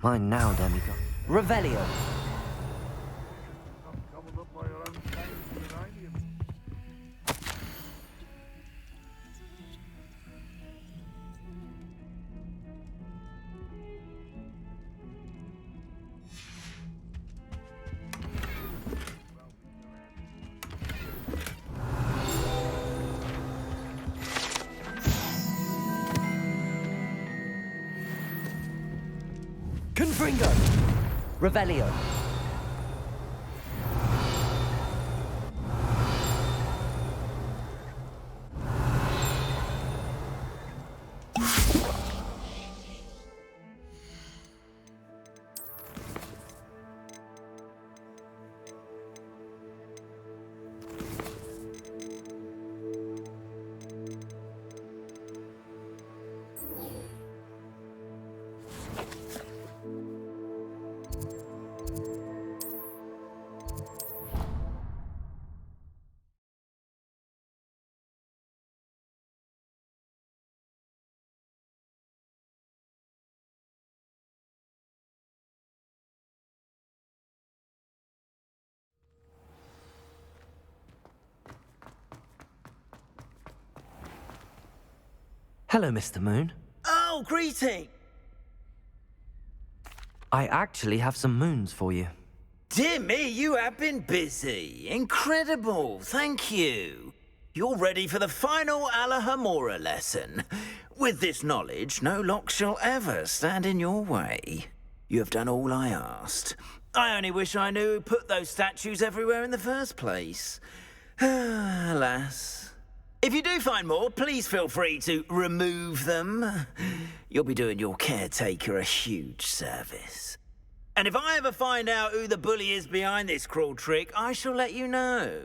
Mine now, demigod. Revelio. Covered up by your own tiny uranium. Confringo. Revelio. Hello, Mr. Moon. Oh, greeting! I actually have some moons for you. Dear me, you have been busy. Incredible, thank you. You're ready for the final Alahomora lesson. With this knowledge, no lock shall ever stand in your way. You have done all I asked. I only wish I knew who put those statues everywhere in the first place. Alas. If you do find more, please feel free to remove them. You'll be doing your caretaker a huge service. And if I ever find out who the bully is behind this cruel trick, I shall let you know.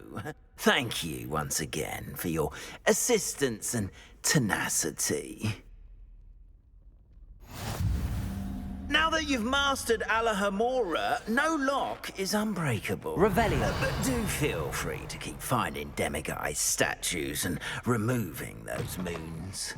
Thank you once again for your assistance and tenacity. Now that you've mastered Alahomora, no lock is unbreakable. Revelio. But do feel free to keep finding demiguise statues and removing those moons.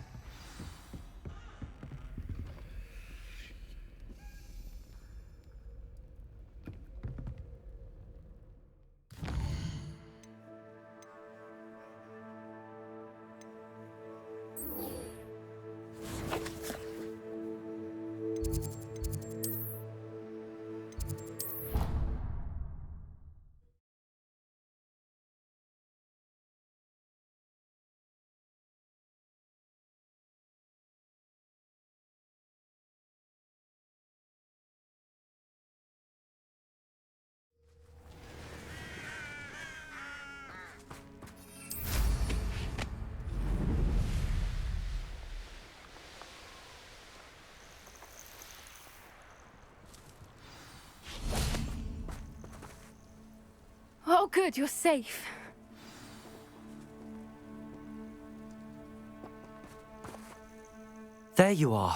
Oh, good, you're safe. There you are.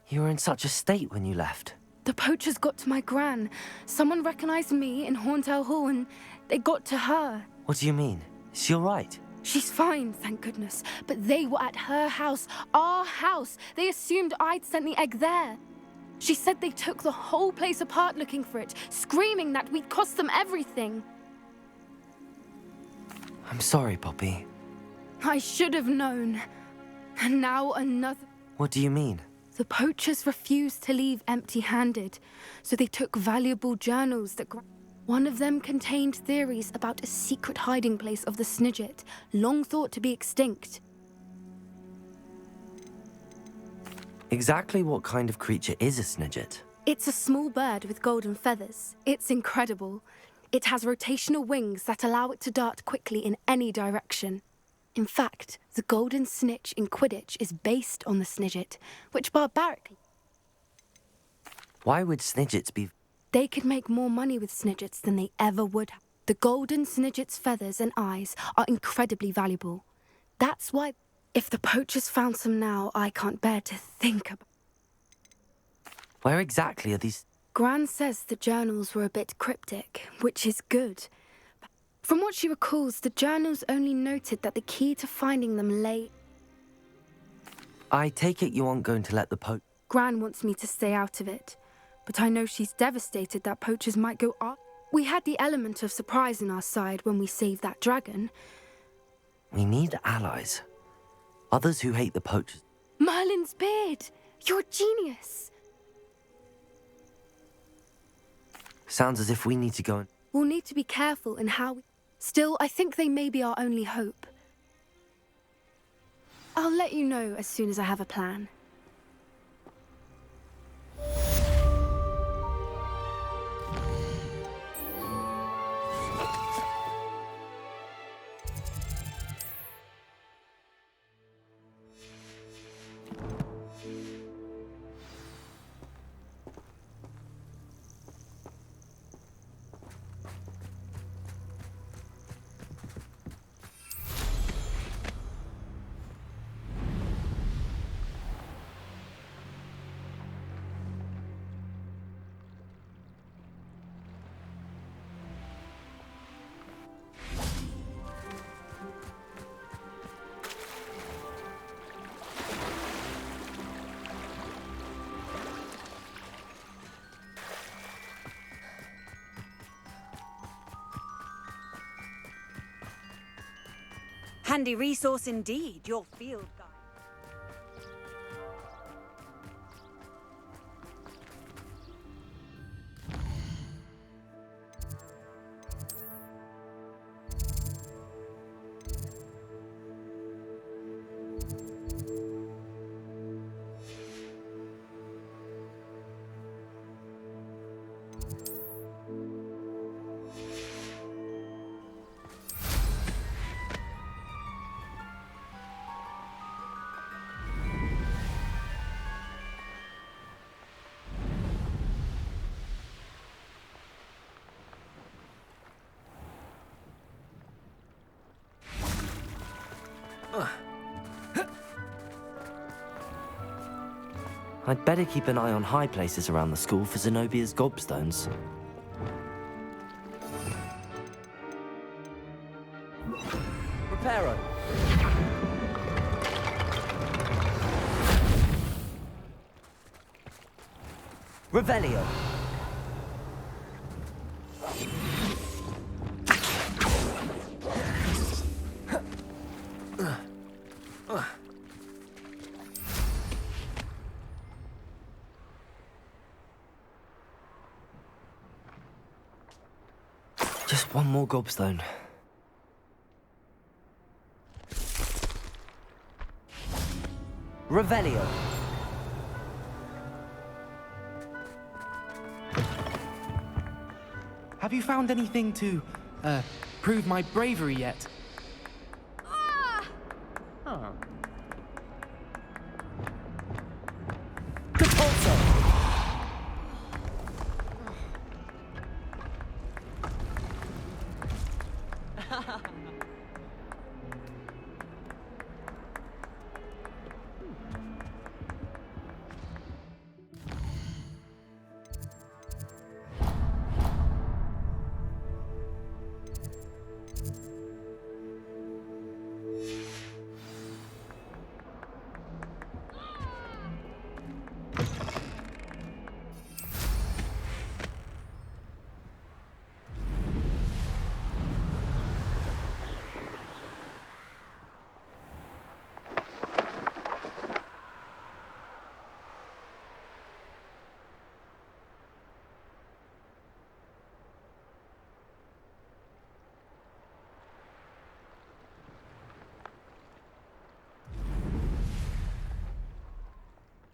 You were in such a state when you left. The poachers got to my gran. Someone recognized me in Horntail Hall and they got to her. What do you mean? Is she all right? She's fine, thank goodness. But they were at her house, our house. They assumed I'd sent the egg there. She said they took the whole place apart looking for it, screaming that we'd cost them everything. I'm sorry, Poppy. I should have known. And now another... What do you mean? The poachers refused to leave empty-handed, so they took valuable journals that... One of them contained theories about a secret hiding place of the Snidget, long thought to be extinct. Exactly what kind of creature is a Snidget? It's a small bird with golden feathers. It's incredible. It has rotational wings that allow it to dart quickly in any direction. In fact, the golden snitch in Quidditch is based on the Snidget, which barbarically... Why would Snidgets be... They could make more money with Snidgets than they ever would have. The golden Snidget's feathers and eyes are incredibly valuable. That's why, if the poachers found some now, I can't bear to think about... Where exactly are these... Gran says the journals were a bit cryptic, which is good. From what she recalls, the journals only noted that the key to finding them lay... I take it you aren't going to let the Gran wants me to stay out of it. but I know she's devastated that poachers might go up. We had the element of surprise on our side when we saved that dragon. We need allies. Others who hate the poachers. Merlin's beard! You're a genius! Sounds as if we need to go and... We'll need to be careful in how we... Still, I think they may be our only hope. I'll let you know as soon as I have a plan. Handy resource indeed, your field guide. I'd better keep an eye on high places around the school for Zenobia's gobstones. Reparo! Revelio! Just one more gobstone. Revelio. Have you found anything to, prove my bravery yet? Oh.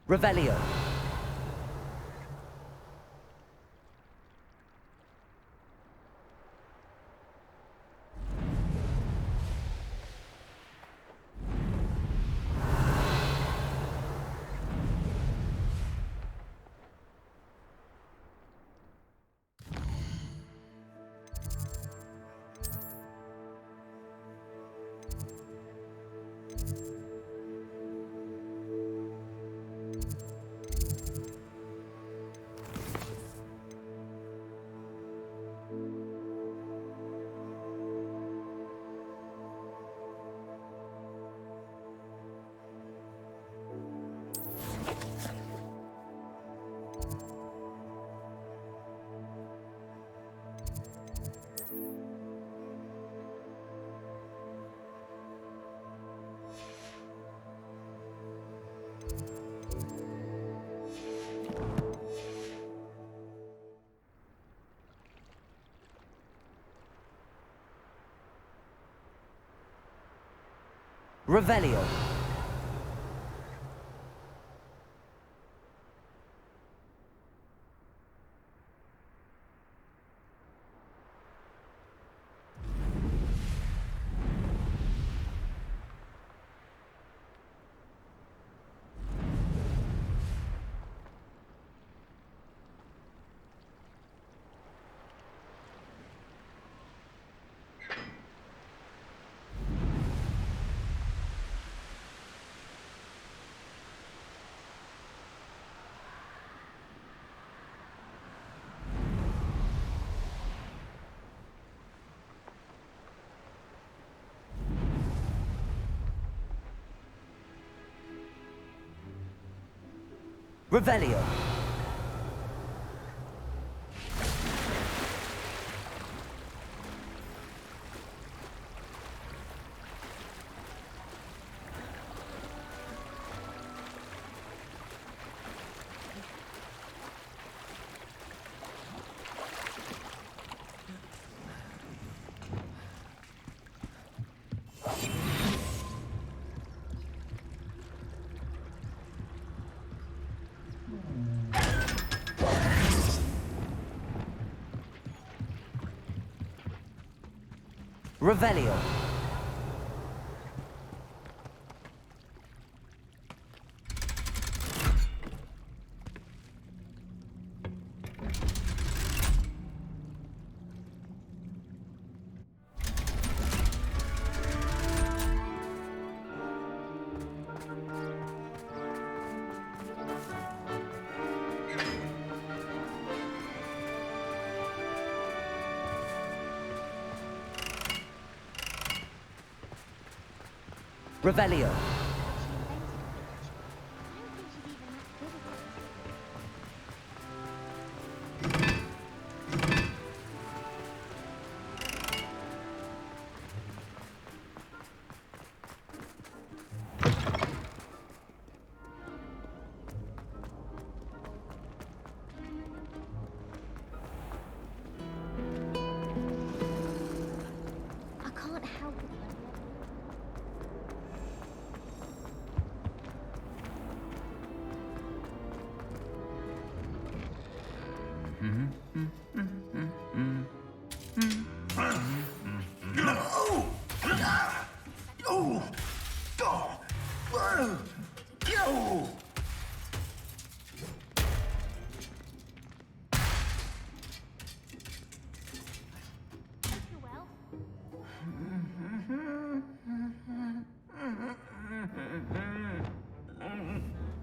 Revelio. Revelio. Revelio. Revelio. Revelio. I can't help it.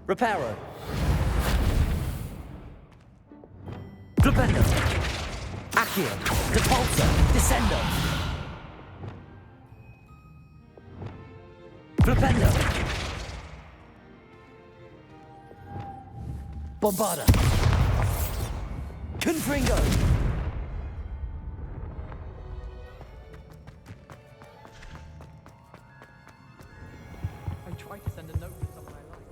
Reparo. Flipendo. Accio. Depulso. Descendo. Flipendo. Bombarda. Confringo. I tried to send a note to someone I like.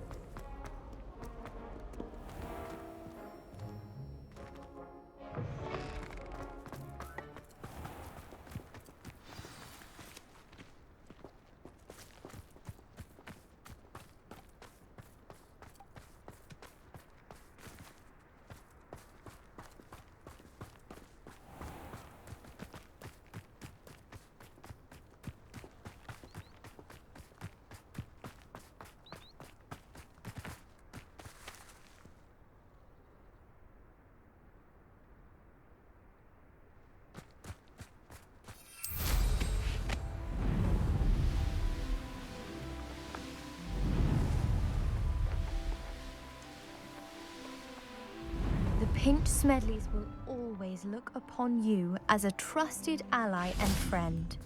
The Pinched Smedleys will always look upon you as a trusted ally and friend.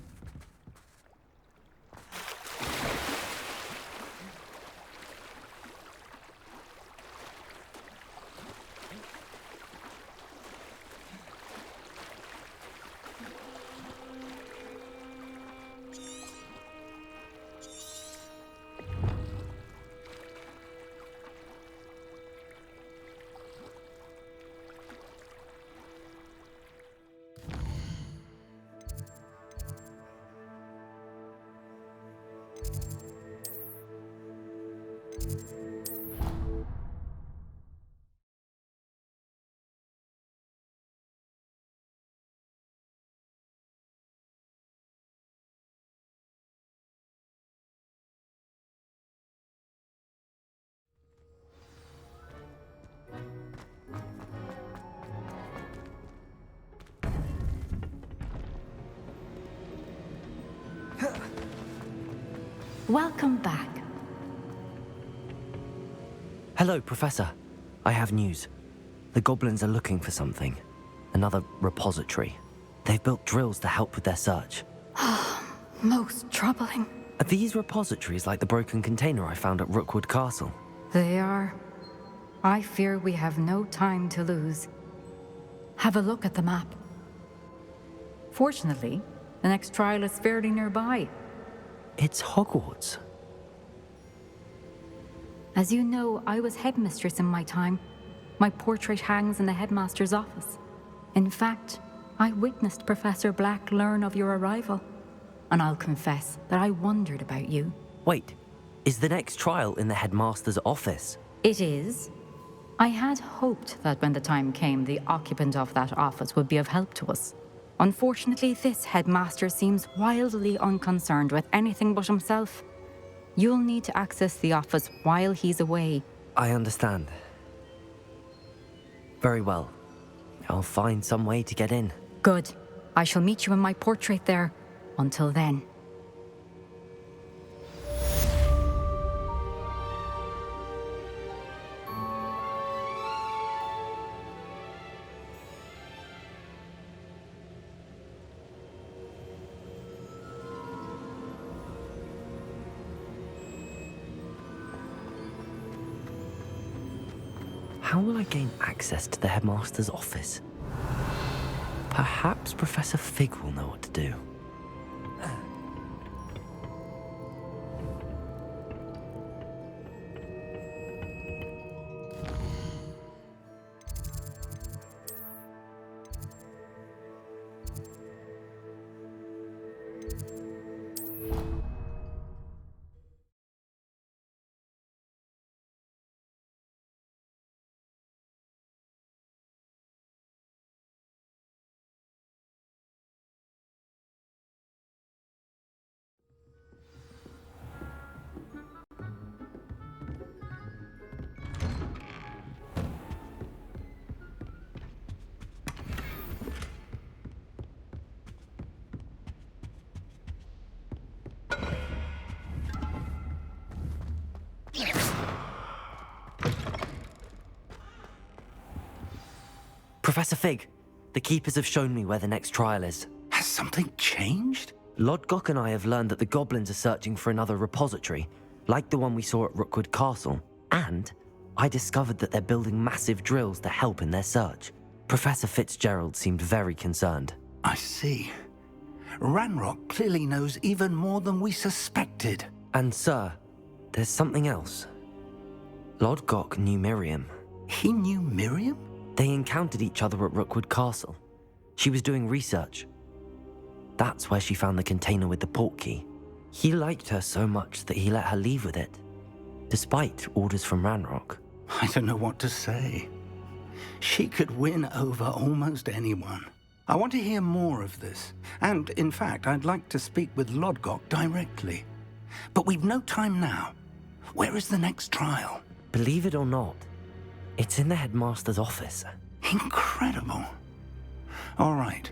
Thank you. Welcome back. Hello, Professor. I have news. The goblins are looking for something. Another repository. They've built drills to help with their search. Most troubling. Are these repositories like the broken container I found at Rookwood Castle? They are. I fear we have no time to lose. Have a look at the map. Fortunately, the next trial is fairly nearby. It's Hogwarts. As you know, I was headmistress in my time. My portrait hangs in the headmaster's office. In fact, I witnessed Professor Black learn of your arrival. And I'll confess that I wondered about you. Wait, is the next trial in the headmaster's office? It is. I had hoped that when the time came, the occupant of that office would be of help to us. Unfortunately, this headmaster seems wildly unconcerned with anything but himself. You'll need to access the office while he's away. I understand. Very well. I'll find some way to get in. Good. I shall meet you in my portrait there. Until then. How will I gain access to the headmaster's office? Perhaps Professor Fig will know what to do. Professor Fig, the Keepers have shown me where the next trial is. Has something changed? Lodgok and I have learned that the goblins are searching for another repository, like the one we saw at Rookwood Castle. And I discovered that they're building massive drills to help in their search. Professor Fitzgerald seemed very concerned. I see. Ranrock clearly knows even more than we suspected. And sir, there's something else. Lodgok knew Miriam. He knew Miriam? They encountered each other at Rookwood Castle. She was doing research. That's where she found the container with the portkey. He liked her so much that he let her leave with it, despite orders from Ranrock. I don't know what to say. She could win over almost anyone. I want to hear more of this. And, in fact, I'd like to speak with Lodgok directly. But we've no time now. Where is the next trial? Believe it or not, it's in the headmaster's office. Incredible. All right.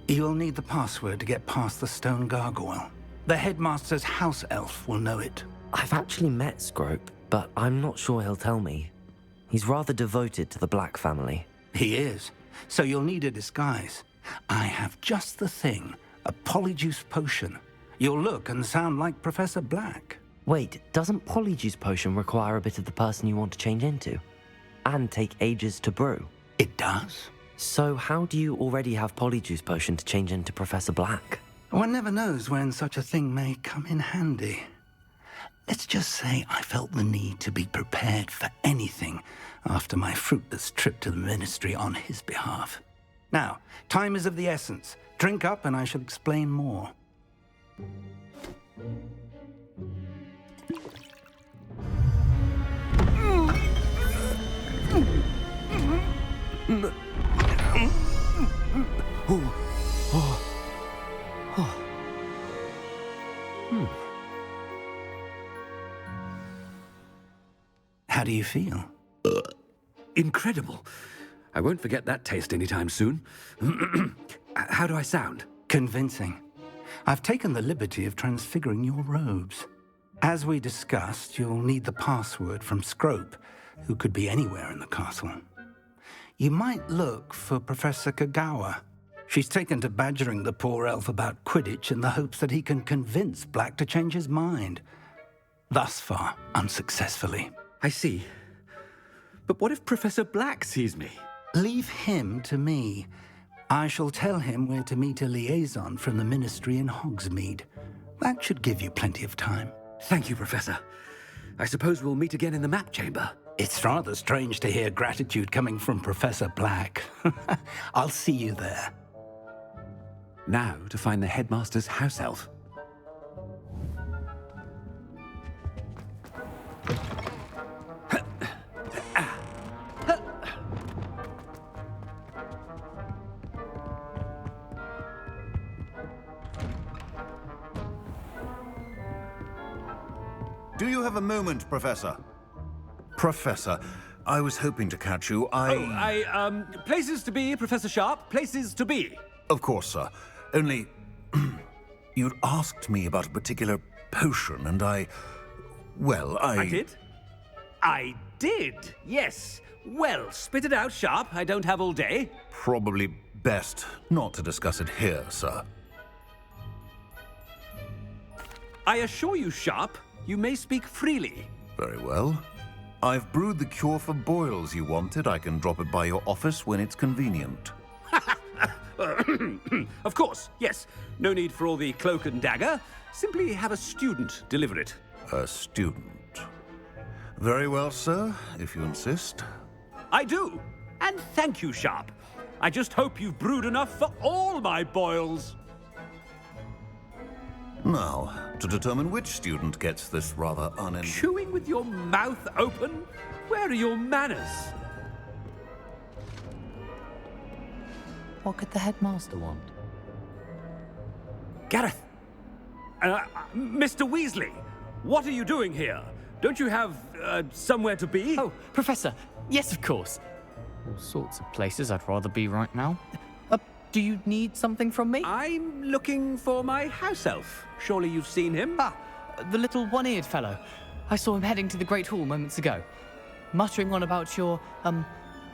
You'll need the password to get past the stone gargoyle. The headmaster's house elf will know it. I've actually met Scrope, but I'm not sure he'll tell me. He's rather devoted to the Black family. He is. So you'll need a disguise. I have just the thing. A polyjuice potion. You'll look and sound like Professor Black. Wait, doesn't polyjuice potion require a bit of the person you want to change into? And take ages to brew? It does. So how do you already have polyjuice potion to change into Professor Black? One never knows when such a thing may come in handy. Let's just say I felt the need to be prepared for anything after my fruitless trip to the ministry on his behalf. Now, time is of the essence. Drink up and I shall explain more. How do you feel? Incredible. I won't forget that taste anytime soon. How do I sound? Convincing. I've taken the liberty of transfiguring your robes. As we discussed, you'll need the password from Scrope, who could be anywhere in the castle. You might look for Professor Kagawa. She's taken to badgering the poor elf about Quidditch in the hopes that he can convince Black to change his mind. Thus far, unsuccessfully. I see. But what if Professor Black sees me? Leave him to me. I shall tell him where to meet a liaison from the Ministry in Hogsmeade. That should give you plenty of time. Thank you, Professor. I suppose we'll meet again in the map chamber. It's rather strange to hear gratitude coming from Professor Black. I'll see you there. Now to find the headmaster's house elf. Do you have a moment, Professor? Professor, I was hoping to catch you. Places to be, Professor Sharp. Places to be. Of course, sir. Only, you'd asked me about a particular potion, and I did? I did, yes. Well, spit it out, Sharp. I don't have all day. Probably best not to discuss it here, sir. I assure you, Sharp, you may speak freely. Very well. I've brewed the cure for boils you wanted. I can drop it by your office when it's convenient. Of course, yes. No need for all the cloak and dagger. Simply have a student deliver it. A student? Very well, sir, if you insist. I do. And thank you, Sharp. I just hope you've brewed enough for all my boils. Now, to determine which student gets this rather Chewing with your mouth open? Where are your manners? What could the headmaster want? Gareth! Mr. Weasley, what are you doing here? Don't you have, somewhere to be? Oh, Professor, yes, of course. All sorts of places I'd rather be right now. Do you need something from me? I'm looking for my house elf. Surely you've seen him? Ah, the little one-eared fellow. I saw him heading to the Great Hall moments ago. Muttering on about your,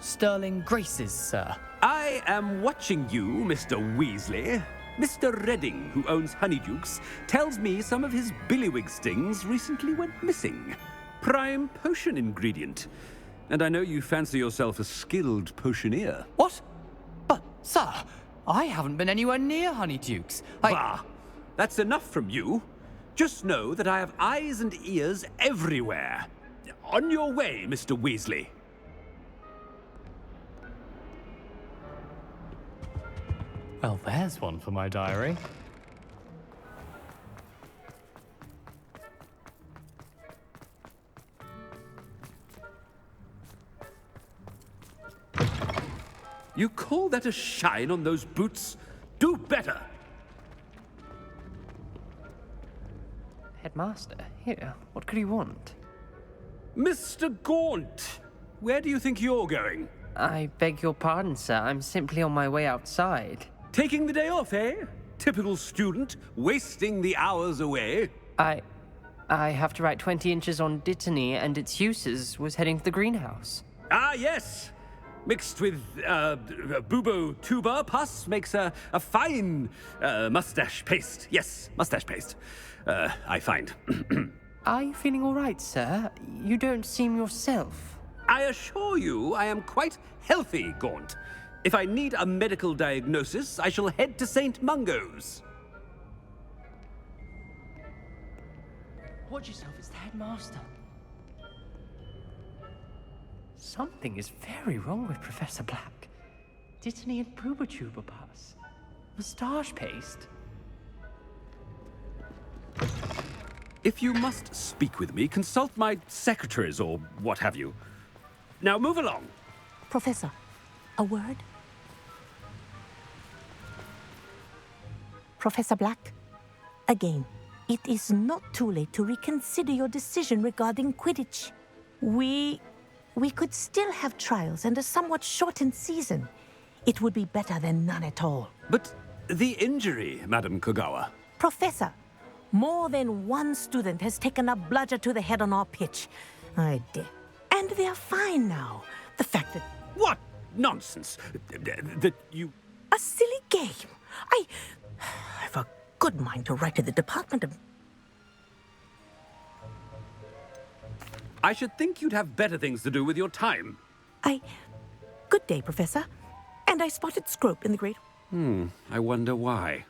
sterling graces, sir. I am watching you, Mr. Weasley. Mr. Redding, who owns Honeydukes, tells me some of his billywig stings recently went missing. Prime potion ingredient. And I know you fancy yourself a skilled potioneer. What? But, sir, I haven't been anywhere near Honeydukes. Bah! That's enough from you. Just know that I have eyes and ears everywhere. On your way, Mr. Weasley. Well, there's one for my diary. You call that a shine on those boots? Do better! Headmaster, here, what could he want? Mr. Gaunt! Where do you think you're going? I beg your pardon, sir. I'm simply on my way outside. Taking the day off, eh? Typical student, wasting the hours away. I have to write 20 inches on Dittany and its uses. Was heading to the greenhouse. Ah, yes! Mixed with, bubo tuber pus makes a fine, mustache paste. Yes, mustache paste. I find. Are you feeling all right, sir? You don't seem yourself. I assure you I am quite healthy, Gaunt. If I need a medical diagnosis, I shall head to St. Mungo's. Watch yourself, it's the headmaster. Something is very wrong with Professor Black. Dittany and Prubertuber pus. Moustache paste. If you must speak with me, consult my secretaries or what have you. Now move along. Professor, a word? Professor Black, again, it is not too late to reconsider your decision regarding Quidditch. We could still have trials and a somewhat shortened season. It would be better than none at all. But the injury, Madam Kogawa. Professor, More than one student has taken a bludger to the head on our pitch. I did. And they're fine now. The fact that... What nonsense! That you... A silly game. I've a good mind to write to the Department of... I should think you'd have better things to do with your time. Good day, Professor. And I spotted Scrope in the Great... I wonder why.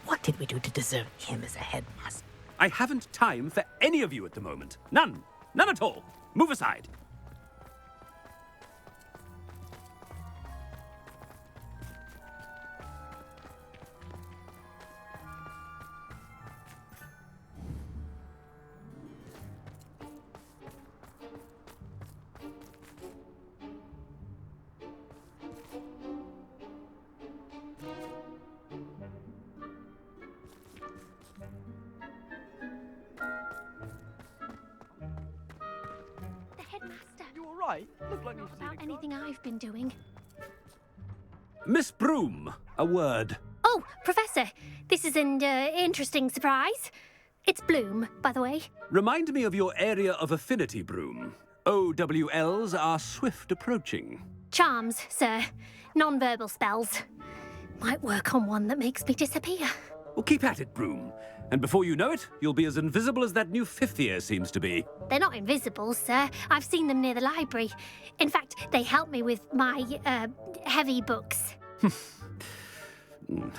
What did we do to deserve him as a headmaster? I haven't time for any of you at the moment. None. None at all. Move aside. Not about anything I've been doing. Miss Broom, a word. Oh, Professor, this is an interesting surprise. It's Bloom, by the way. Remind me of your area of affinity, Broom. OWLs are swift approaching. Charms, sir. Non-verbal spells. Might work on one that makes me disappear. Well, keep at it, Broom. And before you know it, you'll be as invisible as that new fifth year seems to be. They're not invisible, sir. I've seen them near the library. In fact, they help me with my, heavy books.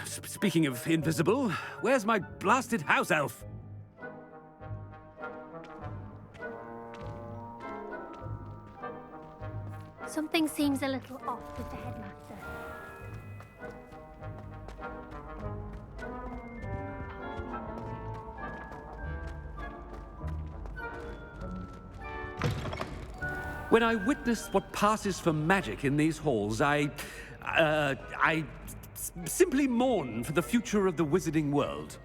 Speaking of invisible, where's my blasted house elf? Something seems a little off with the headmaster. When I witness what passes for magic in these halls, I simply mourn for the future of the wizarding world.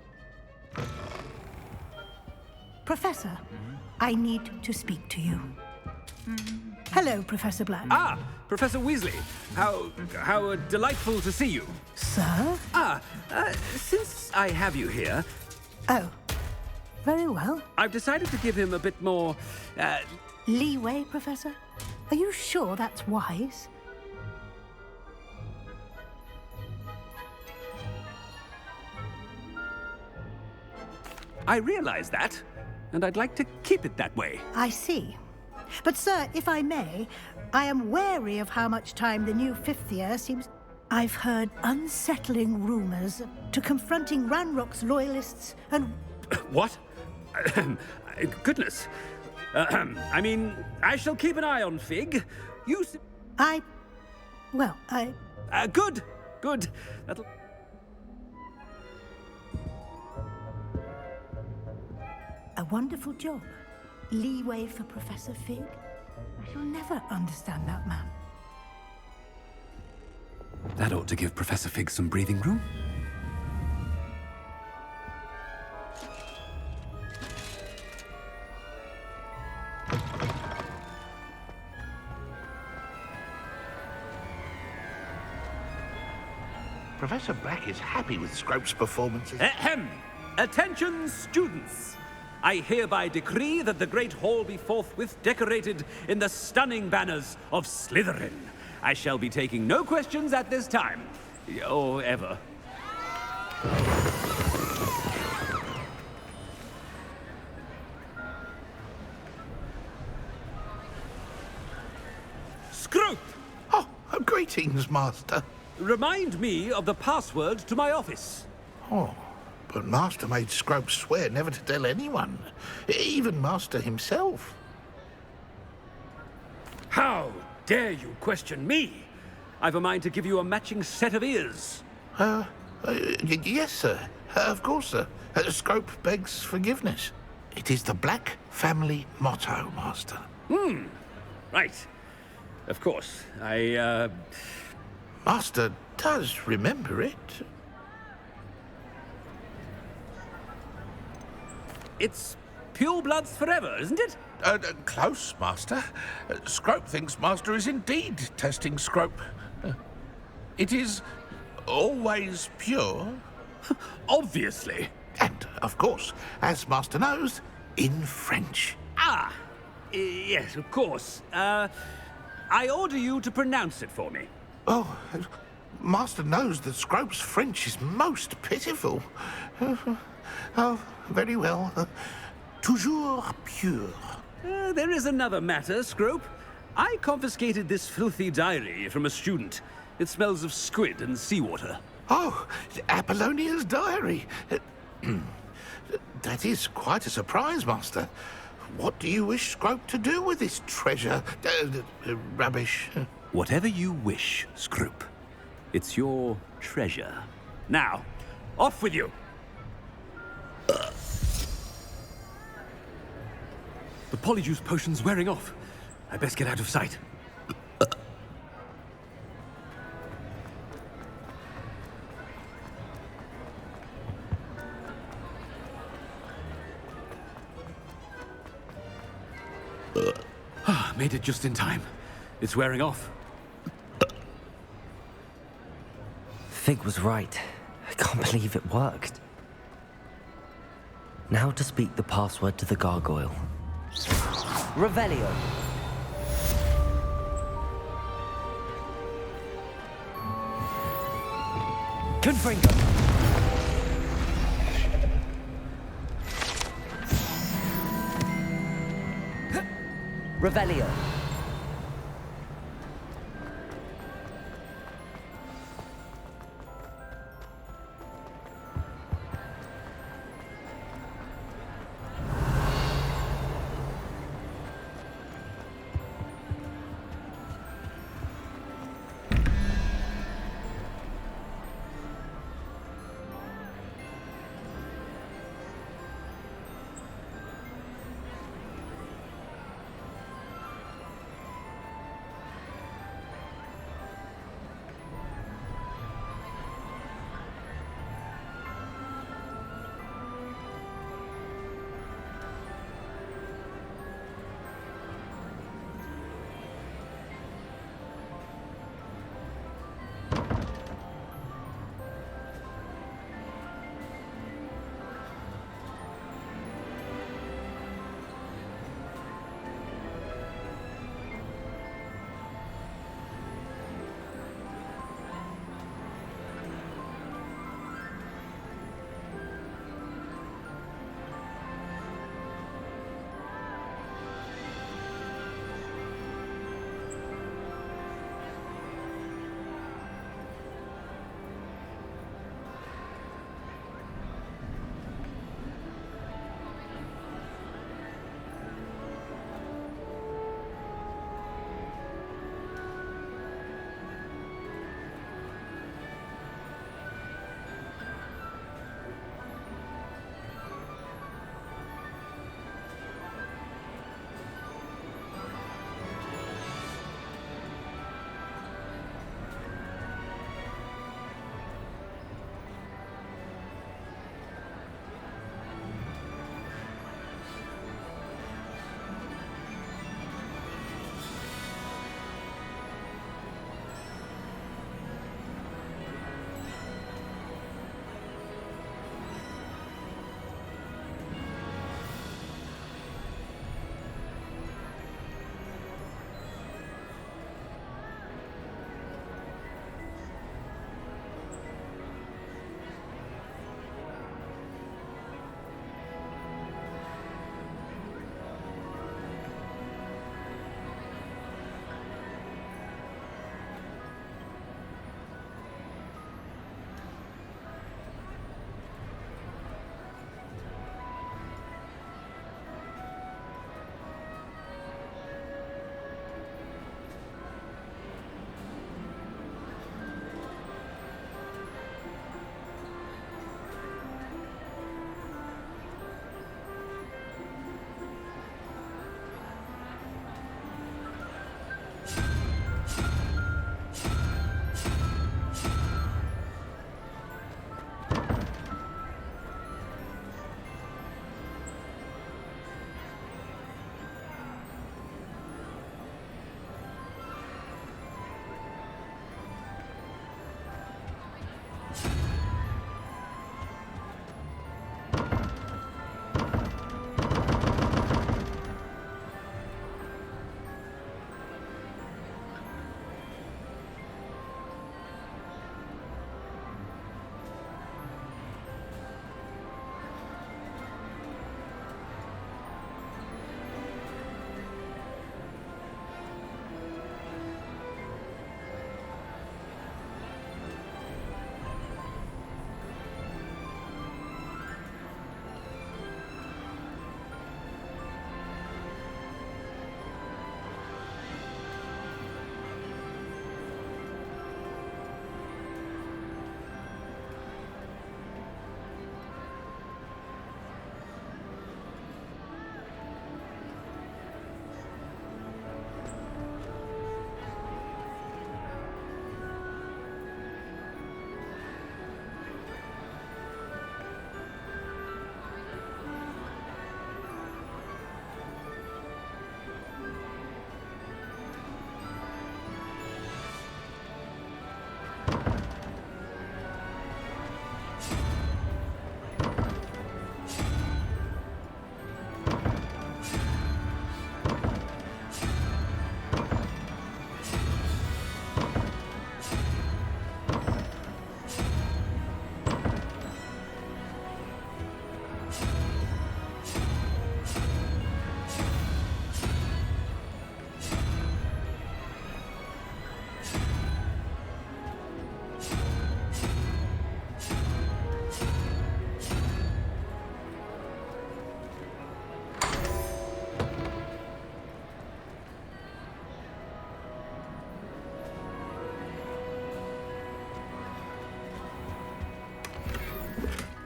Professor, I need to speak to you. Hello, Professor Black. Ah, Professor Weasley. How delightful to see you. Sir? Since I have you here... Oh, very well. I've decided to give him a bit more... leeway, Professor? Are you sure that's wise? I realize that, and I'd like to keep it that way. I see. But, sir, if I may, I am wary of how much time the new fifth year seems... I've heard unsettling rumors to confronting Ranrock's loyalists and... What? Goodness. I mean, I shall keep an eye on Fig. You... Good. That'll... A wonderful job. Leeway for Professor Fig. I shall never understand that man. That ought to give Professor Fig some breathing room. Professor Black is happy with Scrope's performances. Ahem! Attention, students! I hereby decree that the Great Hall be forthwith decorated in the stunning banners of Slytherin. I shall be taking no questions at this time. Or ever. Scrope! Oh, greetings, Master. Remind me of the password to my office. Oh, but Master made Scrope swear never to tell anyone, even Master himself. How dare you question me? I've a mind to give you a matching set of ears. Yes, sir. Of course, sir. Scrope begs forgiveness. It is the Black family motto, Master. Right. Of course. Master does remember it. It's pure bloods forever, isn't it? Close, Master. Scrope thinks Master is indeed testing Scrope. It is always pure? Obviously. And, of course, as Master knows, in French. Ah, yes, of course. I order you to pronounce it for me. Oh, Master knows that Scrope's French is most pitiful. Oh, very well. Toujours pure. There is another matter, Scrope. I confiscated this filthy diary from a student. It smells of squid and seawater. Oh, Apollonia's diary. That is quite a surprise, Master. What do you wish Scrope to do with this treasure? Rubbish. Whatever you wish, Scrope. It's your treasure. Now, off with you! The polyjuice potion's wearing off. I best get out of sight. Made it just in time. It's wearing off. Fig was right. I can't believe it worked. Now to speak the password to the gargoyle. Revelio. Confringo. Revelio.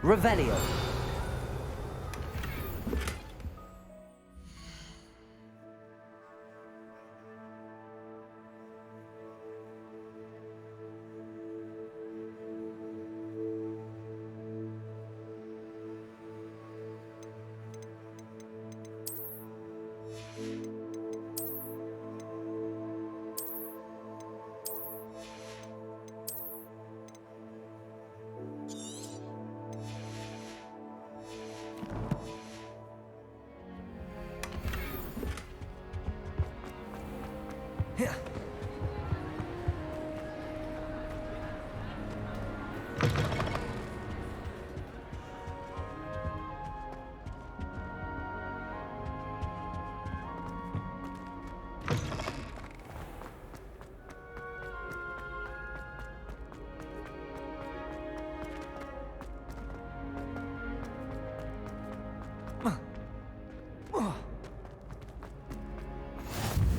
Revelio.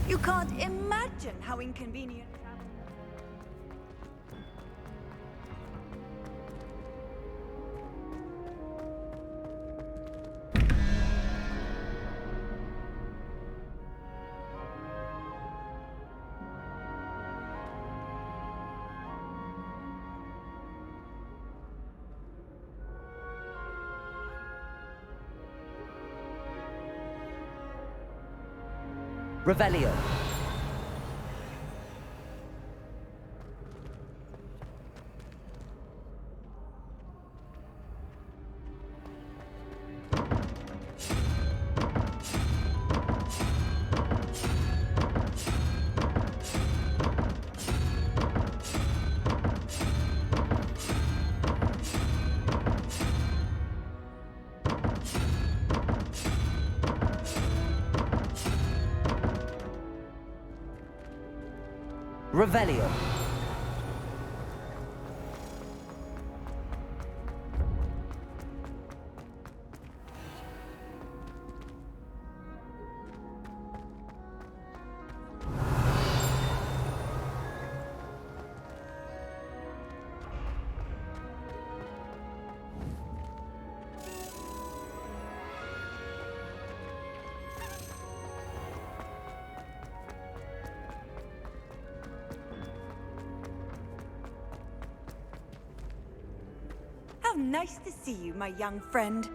You can't imagine how inconvenient travel. Revelio. Revelio. How nice to see you, my young friend.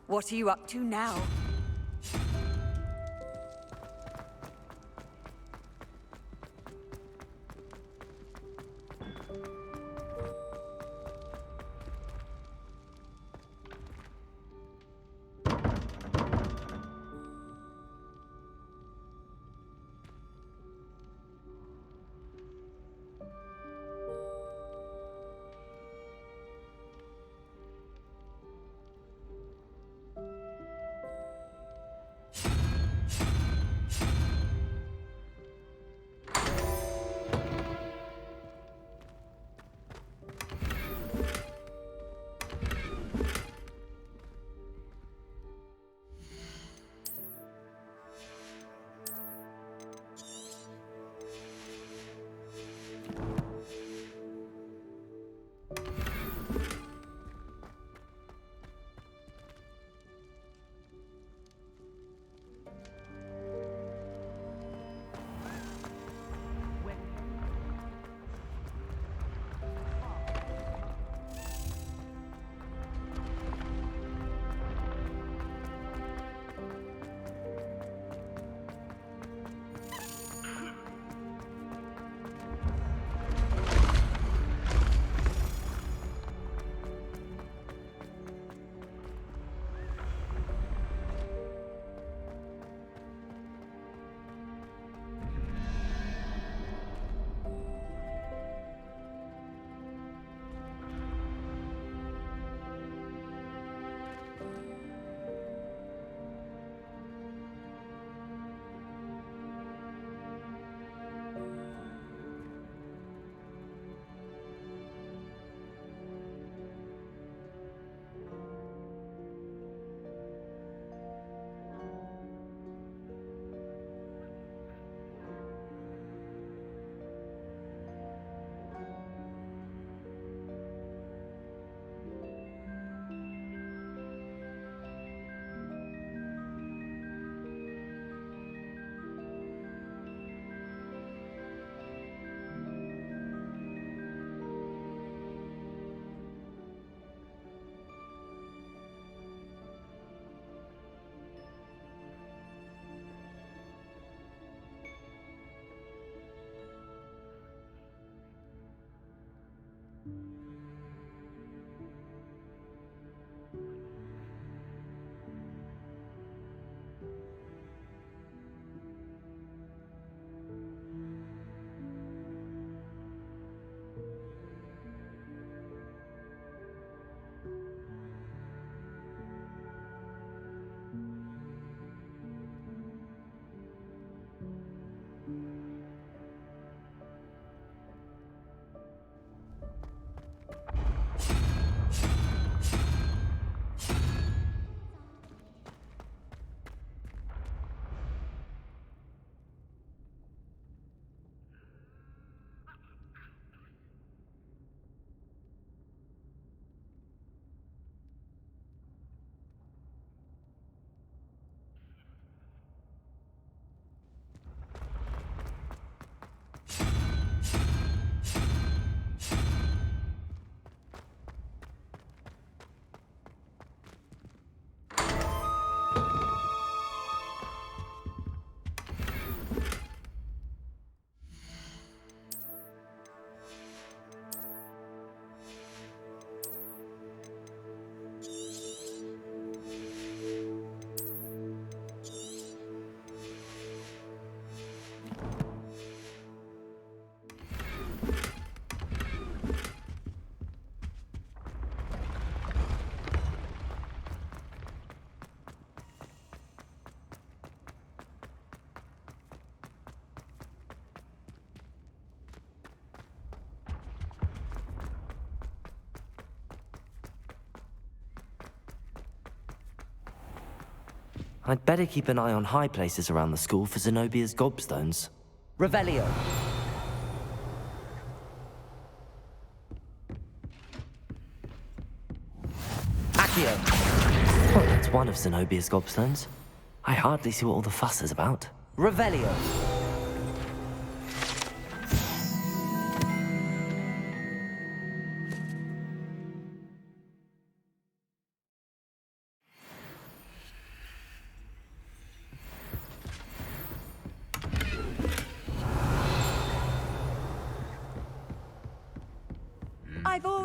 What are you up to now? I'd better keep an eye on high places around the school for Zenobia's gobstones. Revelio! Accio! Oh, that's one of Zenobia's gobstones. I hardly see what all the fuss is about. Revelio!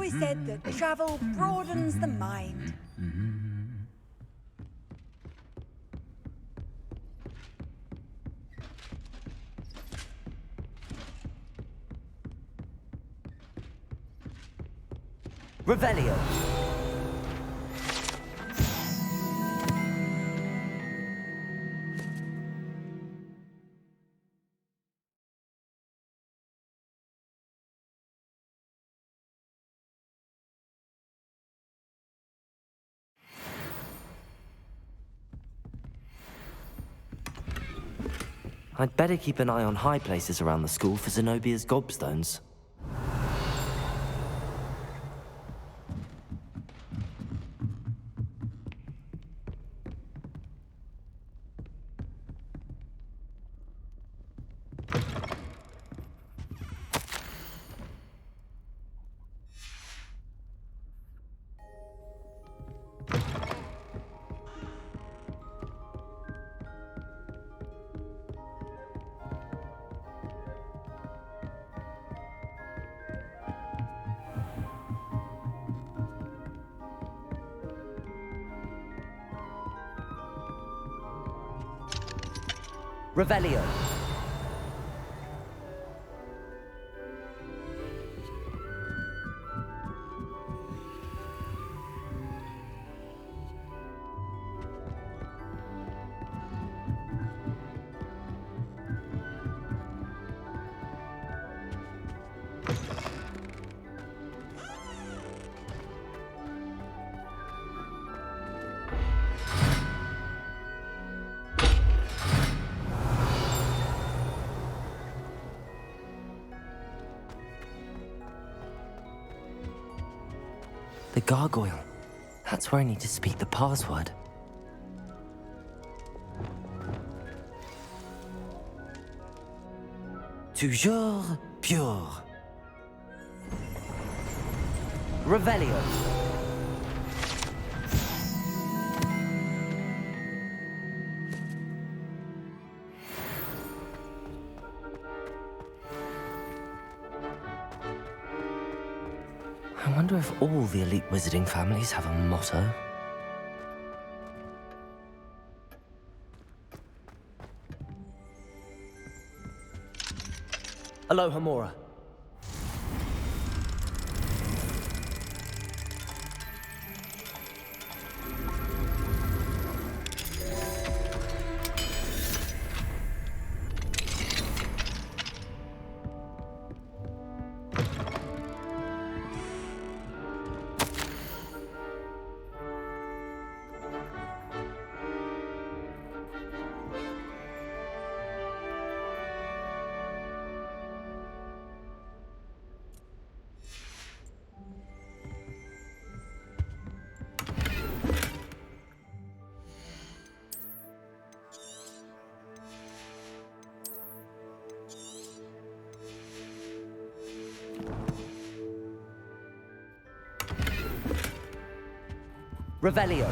always said that travel broadens the mind. Revelio. I'd better keep an eye on high places around the school for Zenobia's gobstones. Revelio. The gargoyle. That's where I need to speak the password. Toujours pure. Revelio. I wonder if all the elite wizarding families have a motto. Alohomora. Revelio.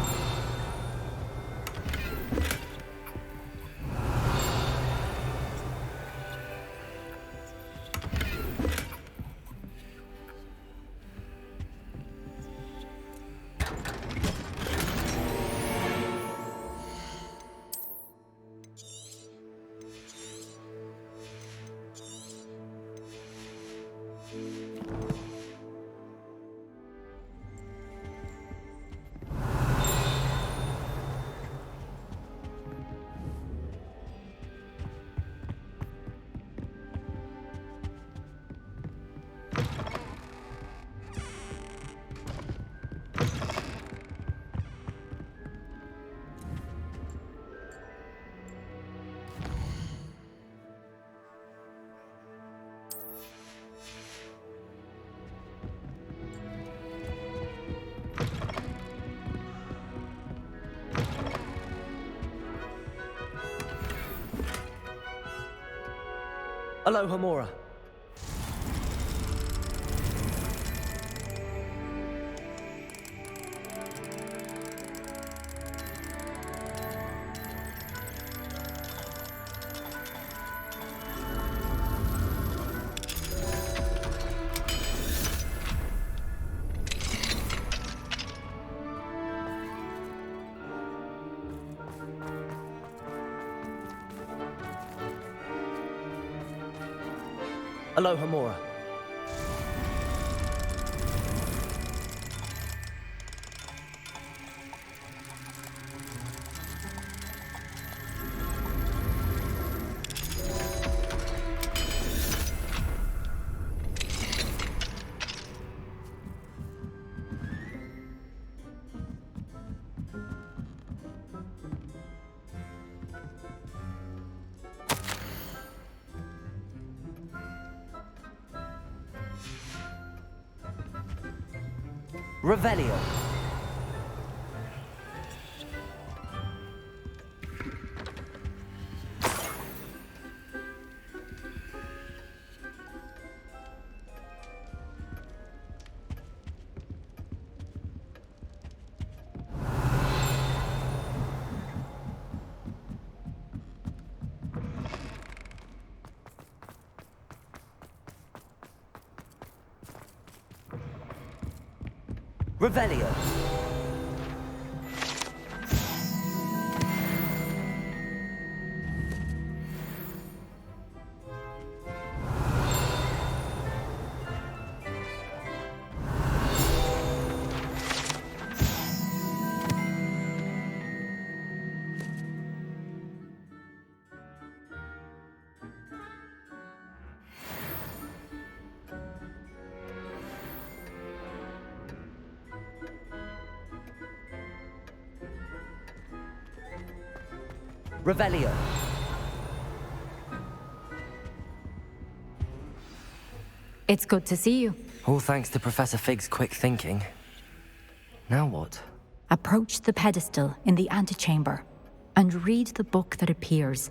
Alohomora. Aloha Mora. Revelio. Revelio. Revelio. It's good to see you. All thanks to Professor Fig's quick thinking. Now what? Approach the pedestal in the antechamber and read the book that appears.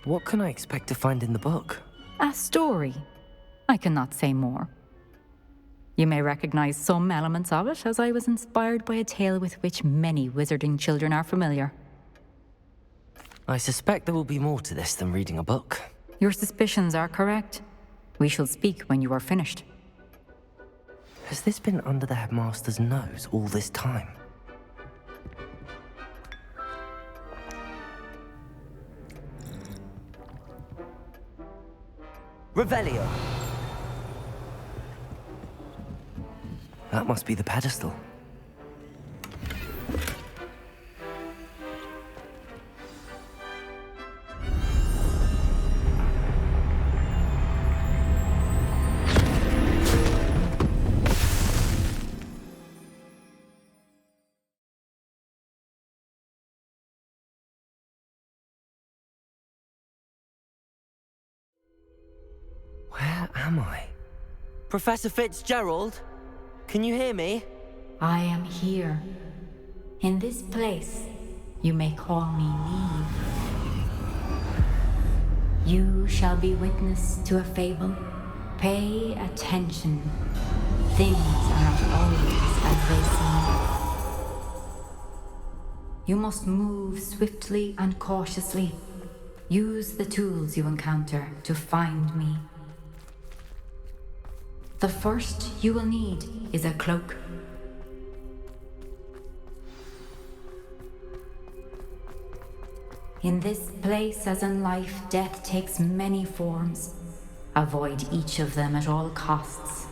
What can I expect to find in the book? A story. I cannot say more. You may recognize some elements of it, as I was inspired by a tale with which many wizarding children are familiar. I suspect there will be more to this than reading a book. Your suspicions are correct. We shall speak when you are finished. Has this been under the headmaster's nose all this time? Revelio! That must be the pedestal. Where am I? Professor Fitzgerald? Can you hear me? I am here. In this place, you may call me Neve. You shall be witness to a fable. Pay attention. Things are not always as they seem. You must move swiftly and cautiously. Use the tools you encounter to find me. The first you will need is a cloak. In this place, as in life, death takes many forms. Avoid each of them at all costs.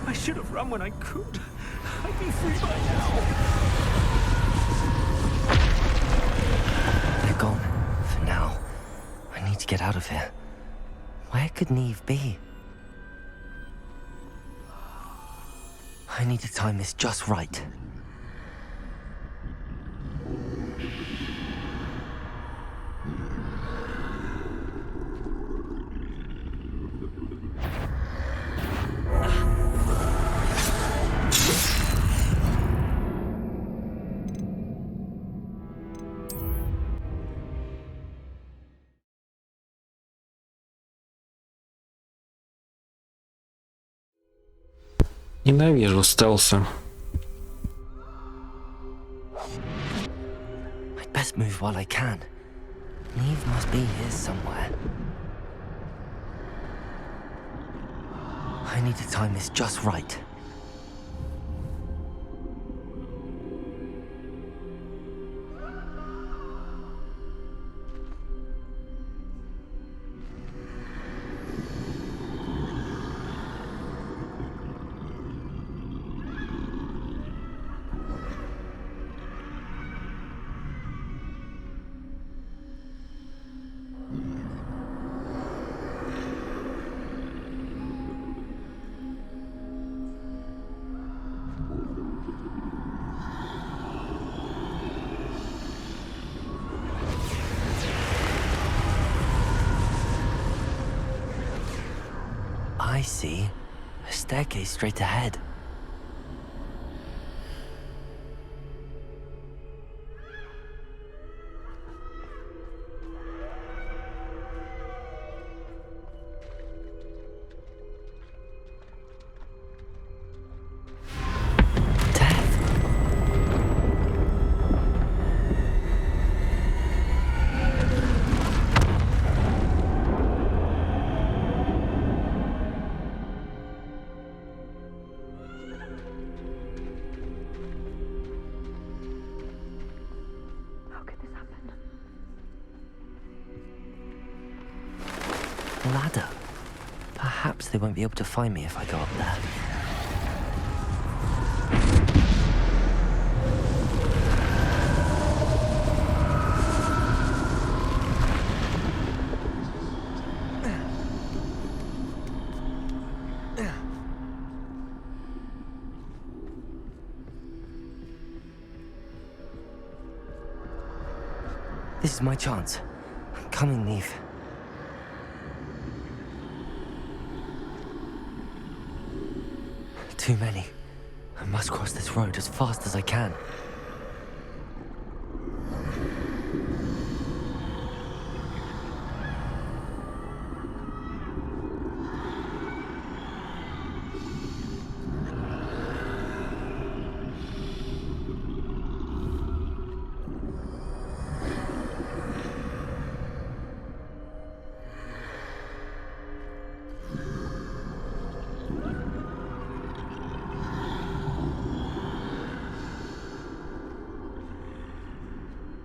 I should have run when I could. I'd be free by now. They're gone. For now. I need to get out of here. Where could Neve be? I need to time this just right. Ненавижу стелсы. I'd best move while I can. Neve must be here somewhere. I need to time this just right. I see. A staircase straight ahead. Ladder. Perhaps they won't be able to find me if I go up there. This is my chance. I'm coming, Neve. Too many. I must cross this road as fast as I can.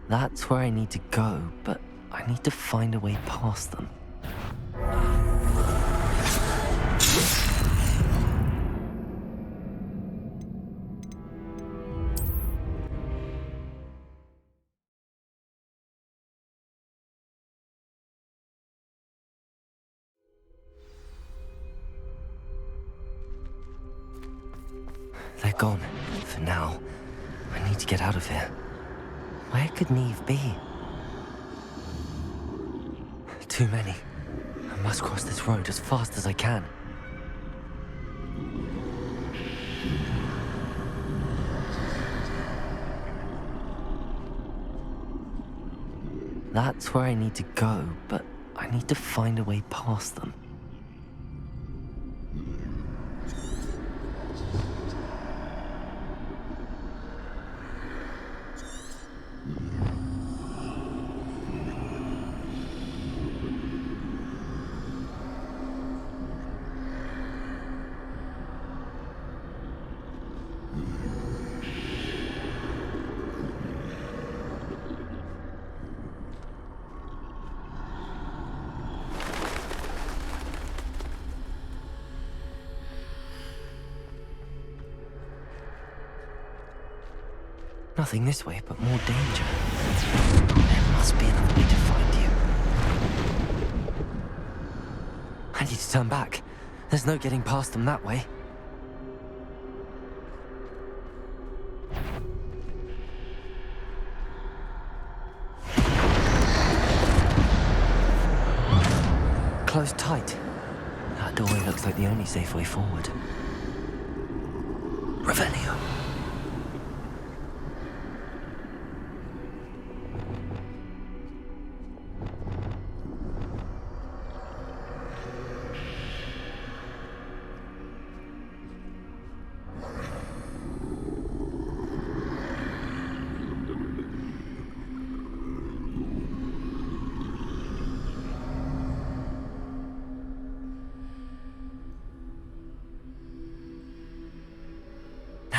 That's where I need to go, but I need to find a way past them. They're gone, for now. I need to get out of here. Where could Neve be? Too many. I must cross this road as fast as I can. That's where I need to go, but I need to find a way past them. Nothing this way, but more danger. There must be another way to find you. I need to turn back. There's no getting past them that way. Closed tight. That doorway looks like the only safe way forward. Revelio.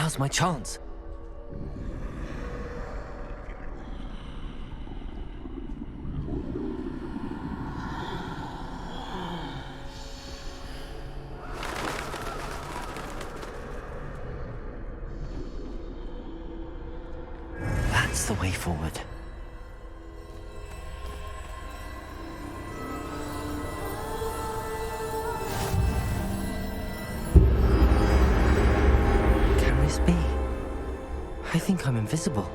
Now's my chance. That's the way forward. Can this be? I think I'm invisible.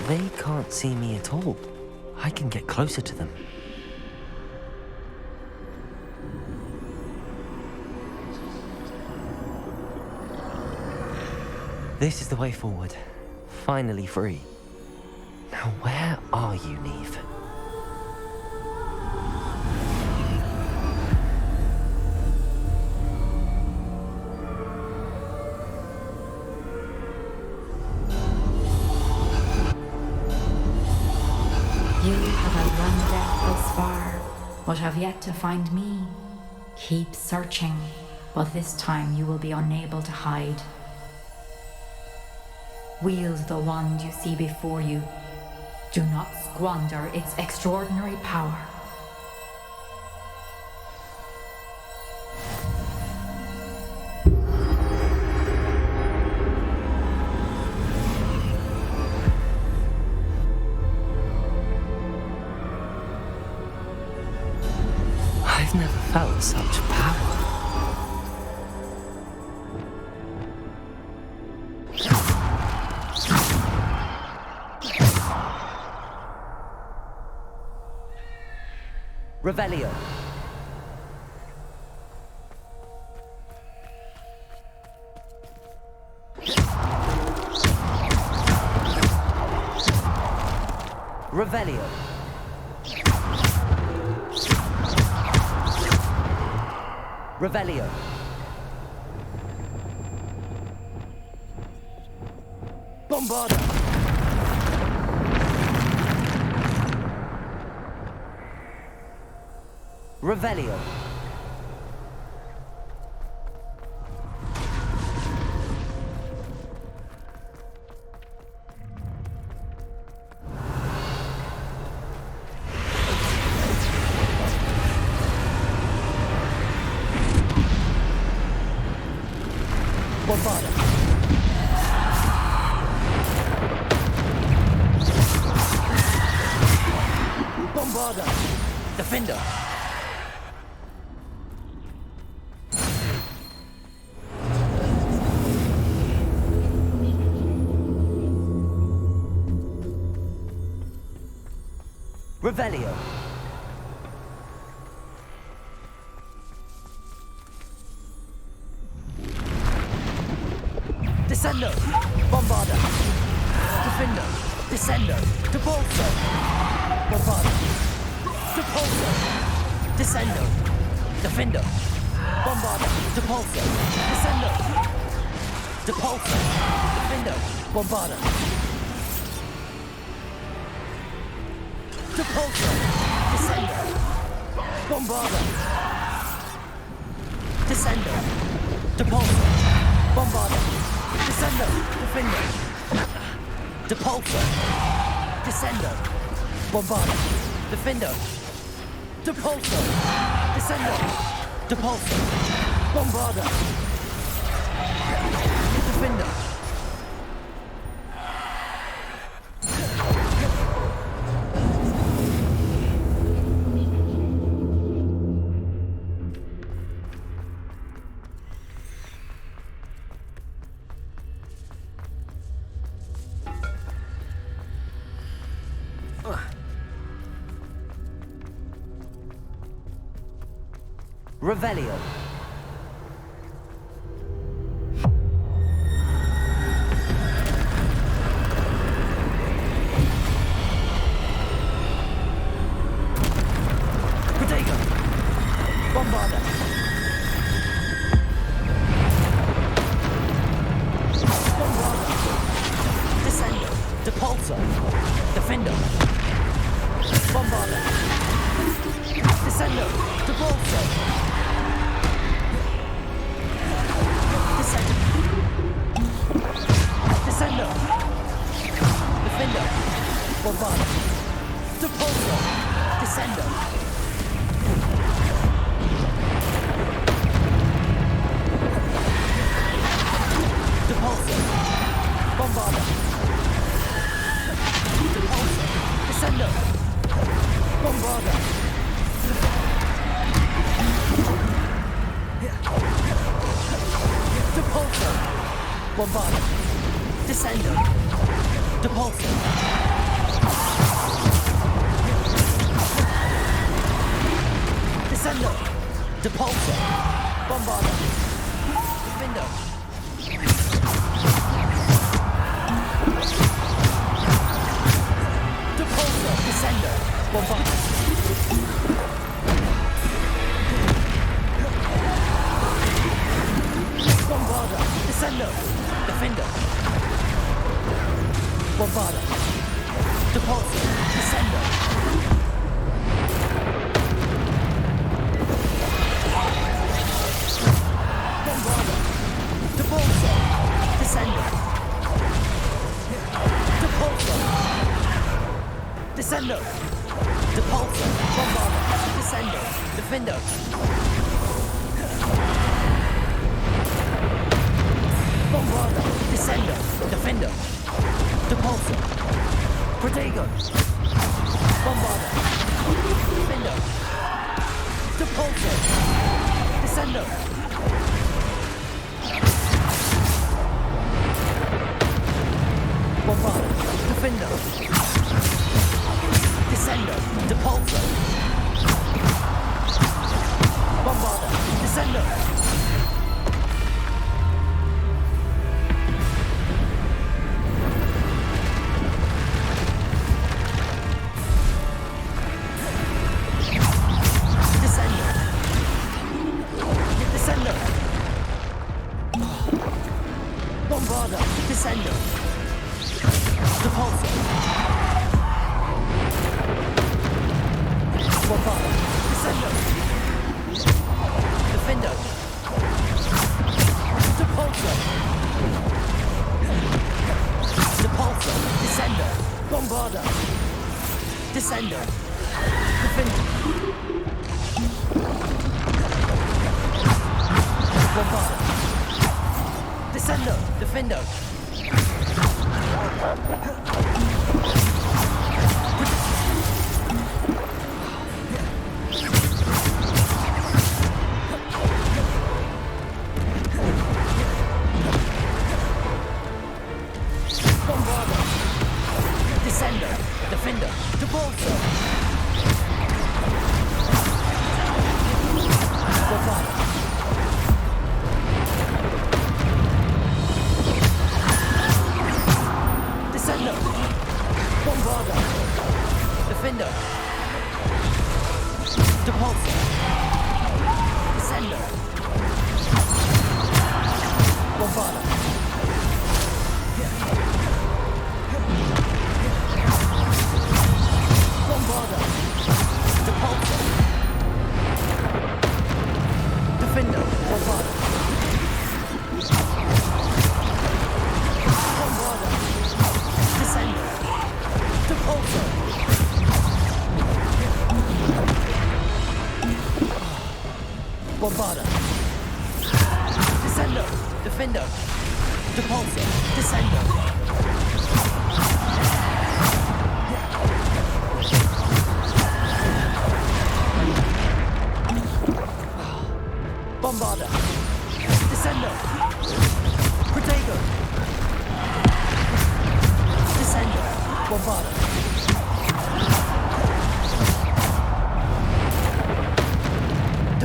They can't see me at all. I can get closer to them. This is the way forward. Finally free. Now where are you, Neve? You have outrun death thus far, but have yet to find me. Keep searching, but this time you will be unable to hide. Wield the wand you see before you. Do not squander its extraordinary power. I've never felt such power. Revelio. Revelio. Revelio. Bombarda. Revelio. Bombarda. Bombarda. Defender. Revelio. Descendo. Bombarda. Defender. Descendo. Depulso. Bombarda. Depulso. Descendo. Defender. Bombarda. Depulso. Descendo. Depulso. Defender. Bombarda. Depulso. Descendo. Bombarda. Descendo. Depulso. Bombarda. Descendo. Defender. Depulso. Descendo. Bombarda. Defender. Depulso. Descendo. Depulso. Bombarda. Defender. Revelio. Protego. Bombarda. Bombarda. Descendo. Depulso. Defendo. Bombarda. Descendo. Depulso. Descendo. Descendo. Defendo. Bombarda. Depulso. Descendo. Depulso. Bombarda. Depulso. Descendo. Bombarda. Depulso. Bombarda. Descendo. Depulso. Descendo. Depulso. Bombarda. Defendo. Depulso. Descendo. Bombarda. Bombarda. Descendo. Defendo. Bombarda. Depulso. Descendo. Bombarda. Depulso. Descendo. Depulso. Descendo. Depulso. Bombarda. Descendo. Defendo. Bombarda. Descendo. Defendo. Depulso. Protego. Bombarda. Defendo. Depulso. Descendo. Bombarda. Defendo. Descendo. Depulso. Bombarda. Descendo. Descendo. Bombarda. Descendo. Depulso. Bombarda. Descendo. Defendo. Depulso. Depulso. Descendo. Bombarda. Descendo. Defendo. Bombarda. Descendo. Defendo. Bombarda. Descendo. Defendo. Depulso. Bombarda. Descendo. Bombarda. Defendo. Depulso. Descendo. Bombarda. Bombarda. Depulso. Defendo. Bombarda. Bombarda. Descendo. Depulso. Bombarda. Descendo. Defendo. Depulso. Descendo. Bombarda. Descendo. Protego. Descendo. Bombarda.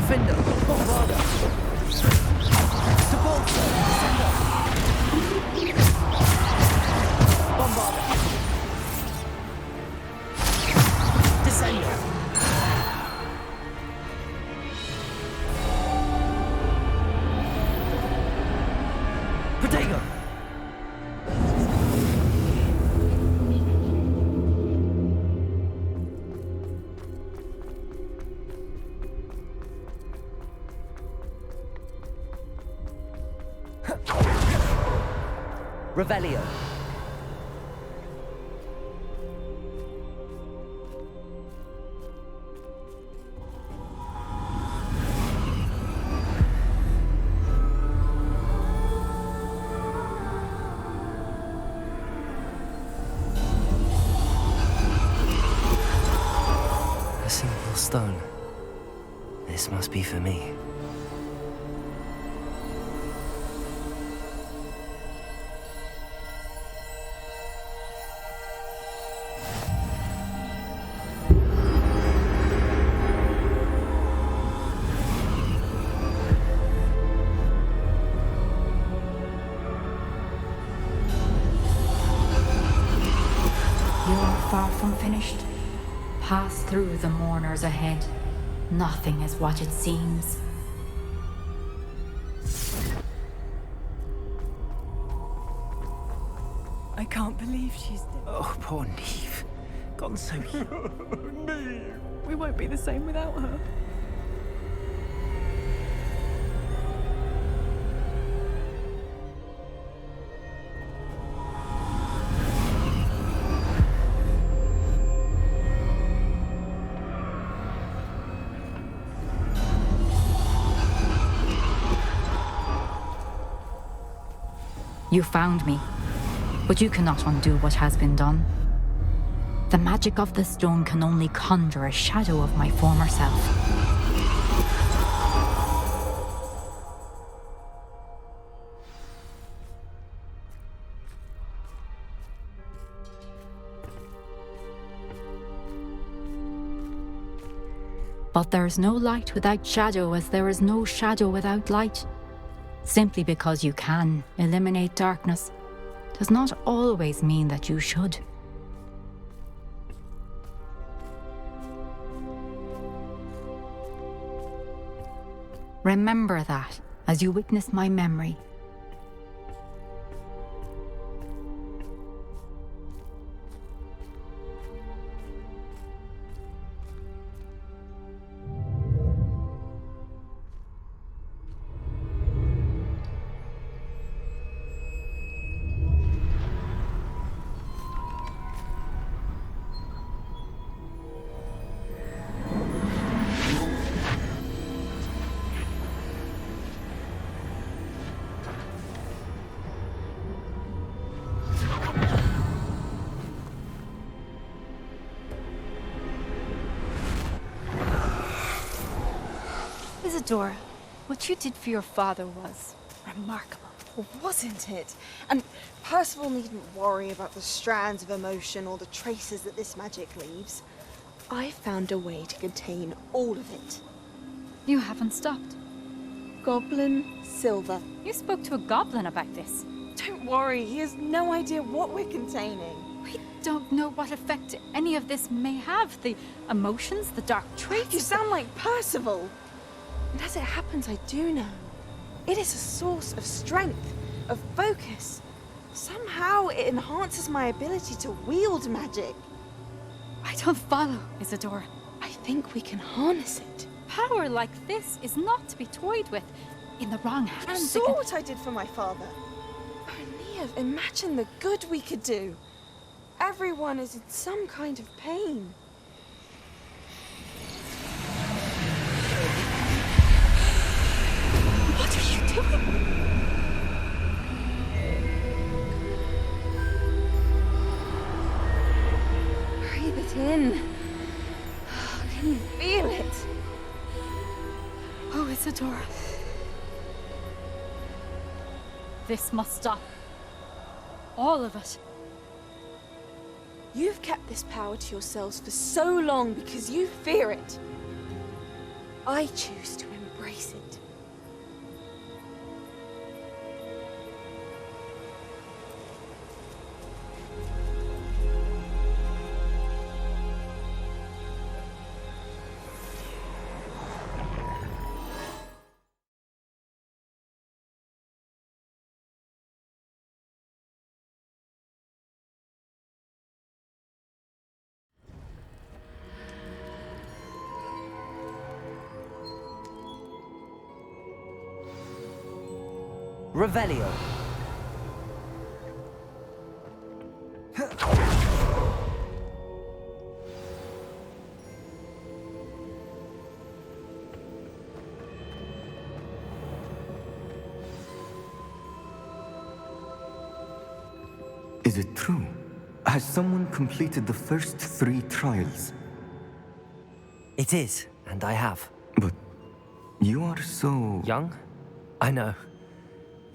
Defender! Bombarder! Support, sir! Defender! Bombarder! Descender! Protego! Revelio. A simple stone. This must be for me. Far from finished. Pass through the mourners ahead. Nothing is what it seems. I can't believe she's dead. Oh, poor Neve. Gone so young. Neve! We won't be the same without her. You found me, but you cannot undo what has been done. The magic of the stone can only conjure a shadow of my former self. But there is no light without shadow, as there is no shadow without light. Simply because you can eliminate darkness does not always mean that you should. Remember that as you witness my memory. Isadora, what you did for your father was remarkable, wasn't it? And Percival needn't worry about the strands of emotion or the traces that this magic leaves. I found a way to contain all of it. You haven't stopped. Goblin Silver. You spoke to a goblin about this. Don't worry, he has no idea what we're containing. We don't know what effect any of this may have. The emotions, the dark traits. You sound like Percival. And as it happens, I do know. It is a source of strength, of focus. Somehow it enhances my ability to wield magic. I don't follow, Isadora. I think we can harness it. Power like this is not to be toyed with. In the wrong hands. You saw what I did for my father. Oh, Neve, imagine the good we could do. Everyone is in some kind of pain. What are you doing? Breathe it in. Can you feel it? Oh, Isadora. This must stop. All of it. You've kept this power to yourselves for so long because you fear it. I choose to embrace it. Revelio. Is it true? Has someone completed the first 3 trials? It is, and I have. But you are so... Young? I know.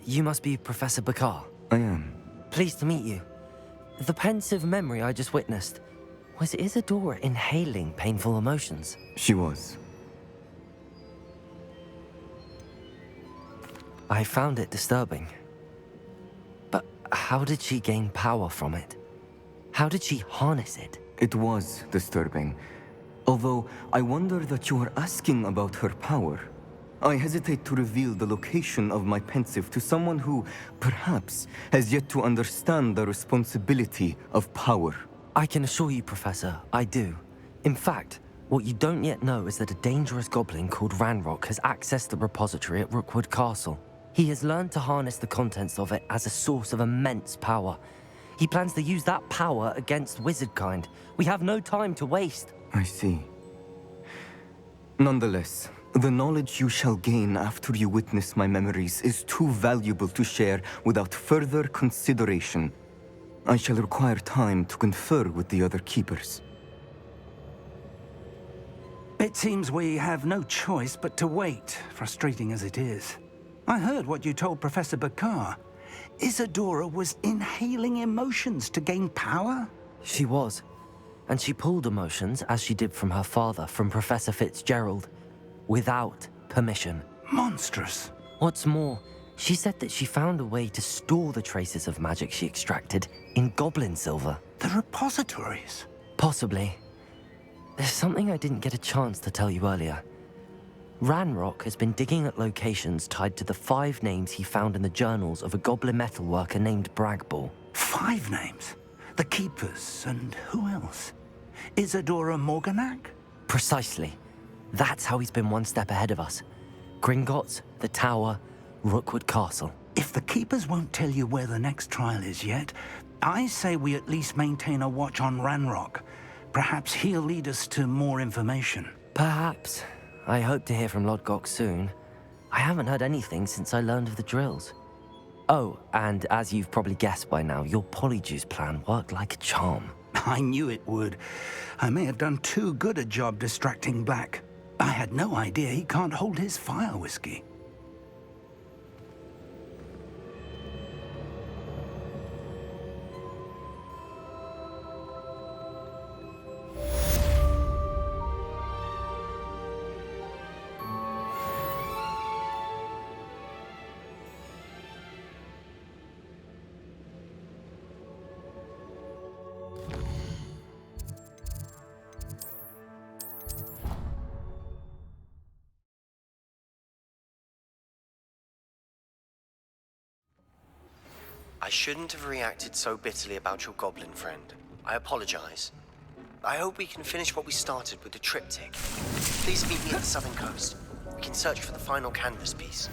You must be Professor Bakar. I am. Pleased to meet you. The pensive memory I just witnessed, was Isadora inhaling painful emotions? She was. I found it disturbing. But how did she gain power from it? How did she harness it? It was disturbing. Although I wonder that you are asking about her power. I hesitate to reveal the location of my pensive to someone who, perhaps, has yet to understand the responsibility of power. I can assure you, Professor, I do. In fact, what you don't yet know is that a dangerous goblin called Ranrock has accessed the repository at Rookwood Castle. He has learned to harness the contents of it as a source of immense power. He plans to use that power against wizardkind. We have no time to waste. I see. Nonetheless, the knowledge you shall gain after you witness my memories is too valuable to share without further consideration. I shall require time to confer with the other keepers. It seems we have no choice but to wait, frustrating as it is. I heard what you told Professor Bakar. Isadora was inhaling emotions to gain power? She was. And she pulled emotions, as she did from her father, from Professor Fitzgerald, without permission. Monstrous. What's more, she said that she found a way to store the traces of magic she extracted in goblin silver. The repositories? Possibly. There's something I didn't get a chance to tell you earlier. Ranrock has been digging at locations tied to the 5 names he found in the journals of a goblin metalworker named Bragball. 5 names? The Keepers, and who else? Isadora Morganac? Precisely. That's how he's been one step ahead of us. Gringotts, the Tower, Rookwood Castle. If the Keepers won't tell you where the next trial is yet, I say we at least maintain a watch on Ranrock. Perhaps he'll lead us to more information. Perhaps. I hope to hear from Lodgok soon. I haven't heard anything since I learned of the drills. Oh, and as you've probably guessed by now, your Polyjuice plan worked like a charm. I knew it would. I may have done too good a job distracting Black. I had no idea he can't hold his fire whiskey. I shouldn't have reacted so bitterly about your goblin friend. I apologize. I hope we can finish what we started with the triptych. Please meet me at the southern coast. We can search for the final canvas piece.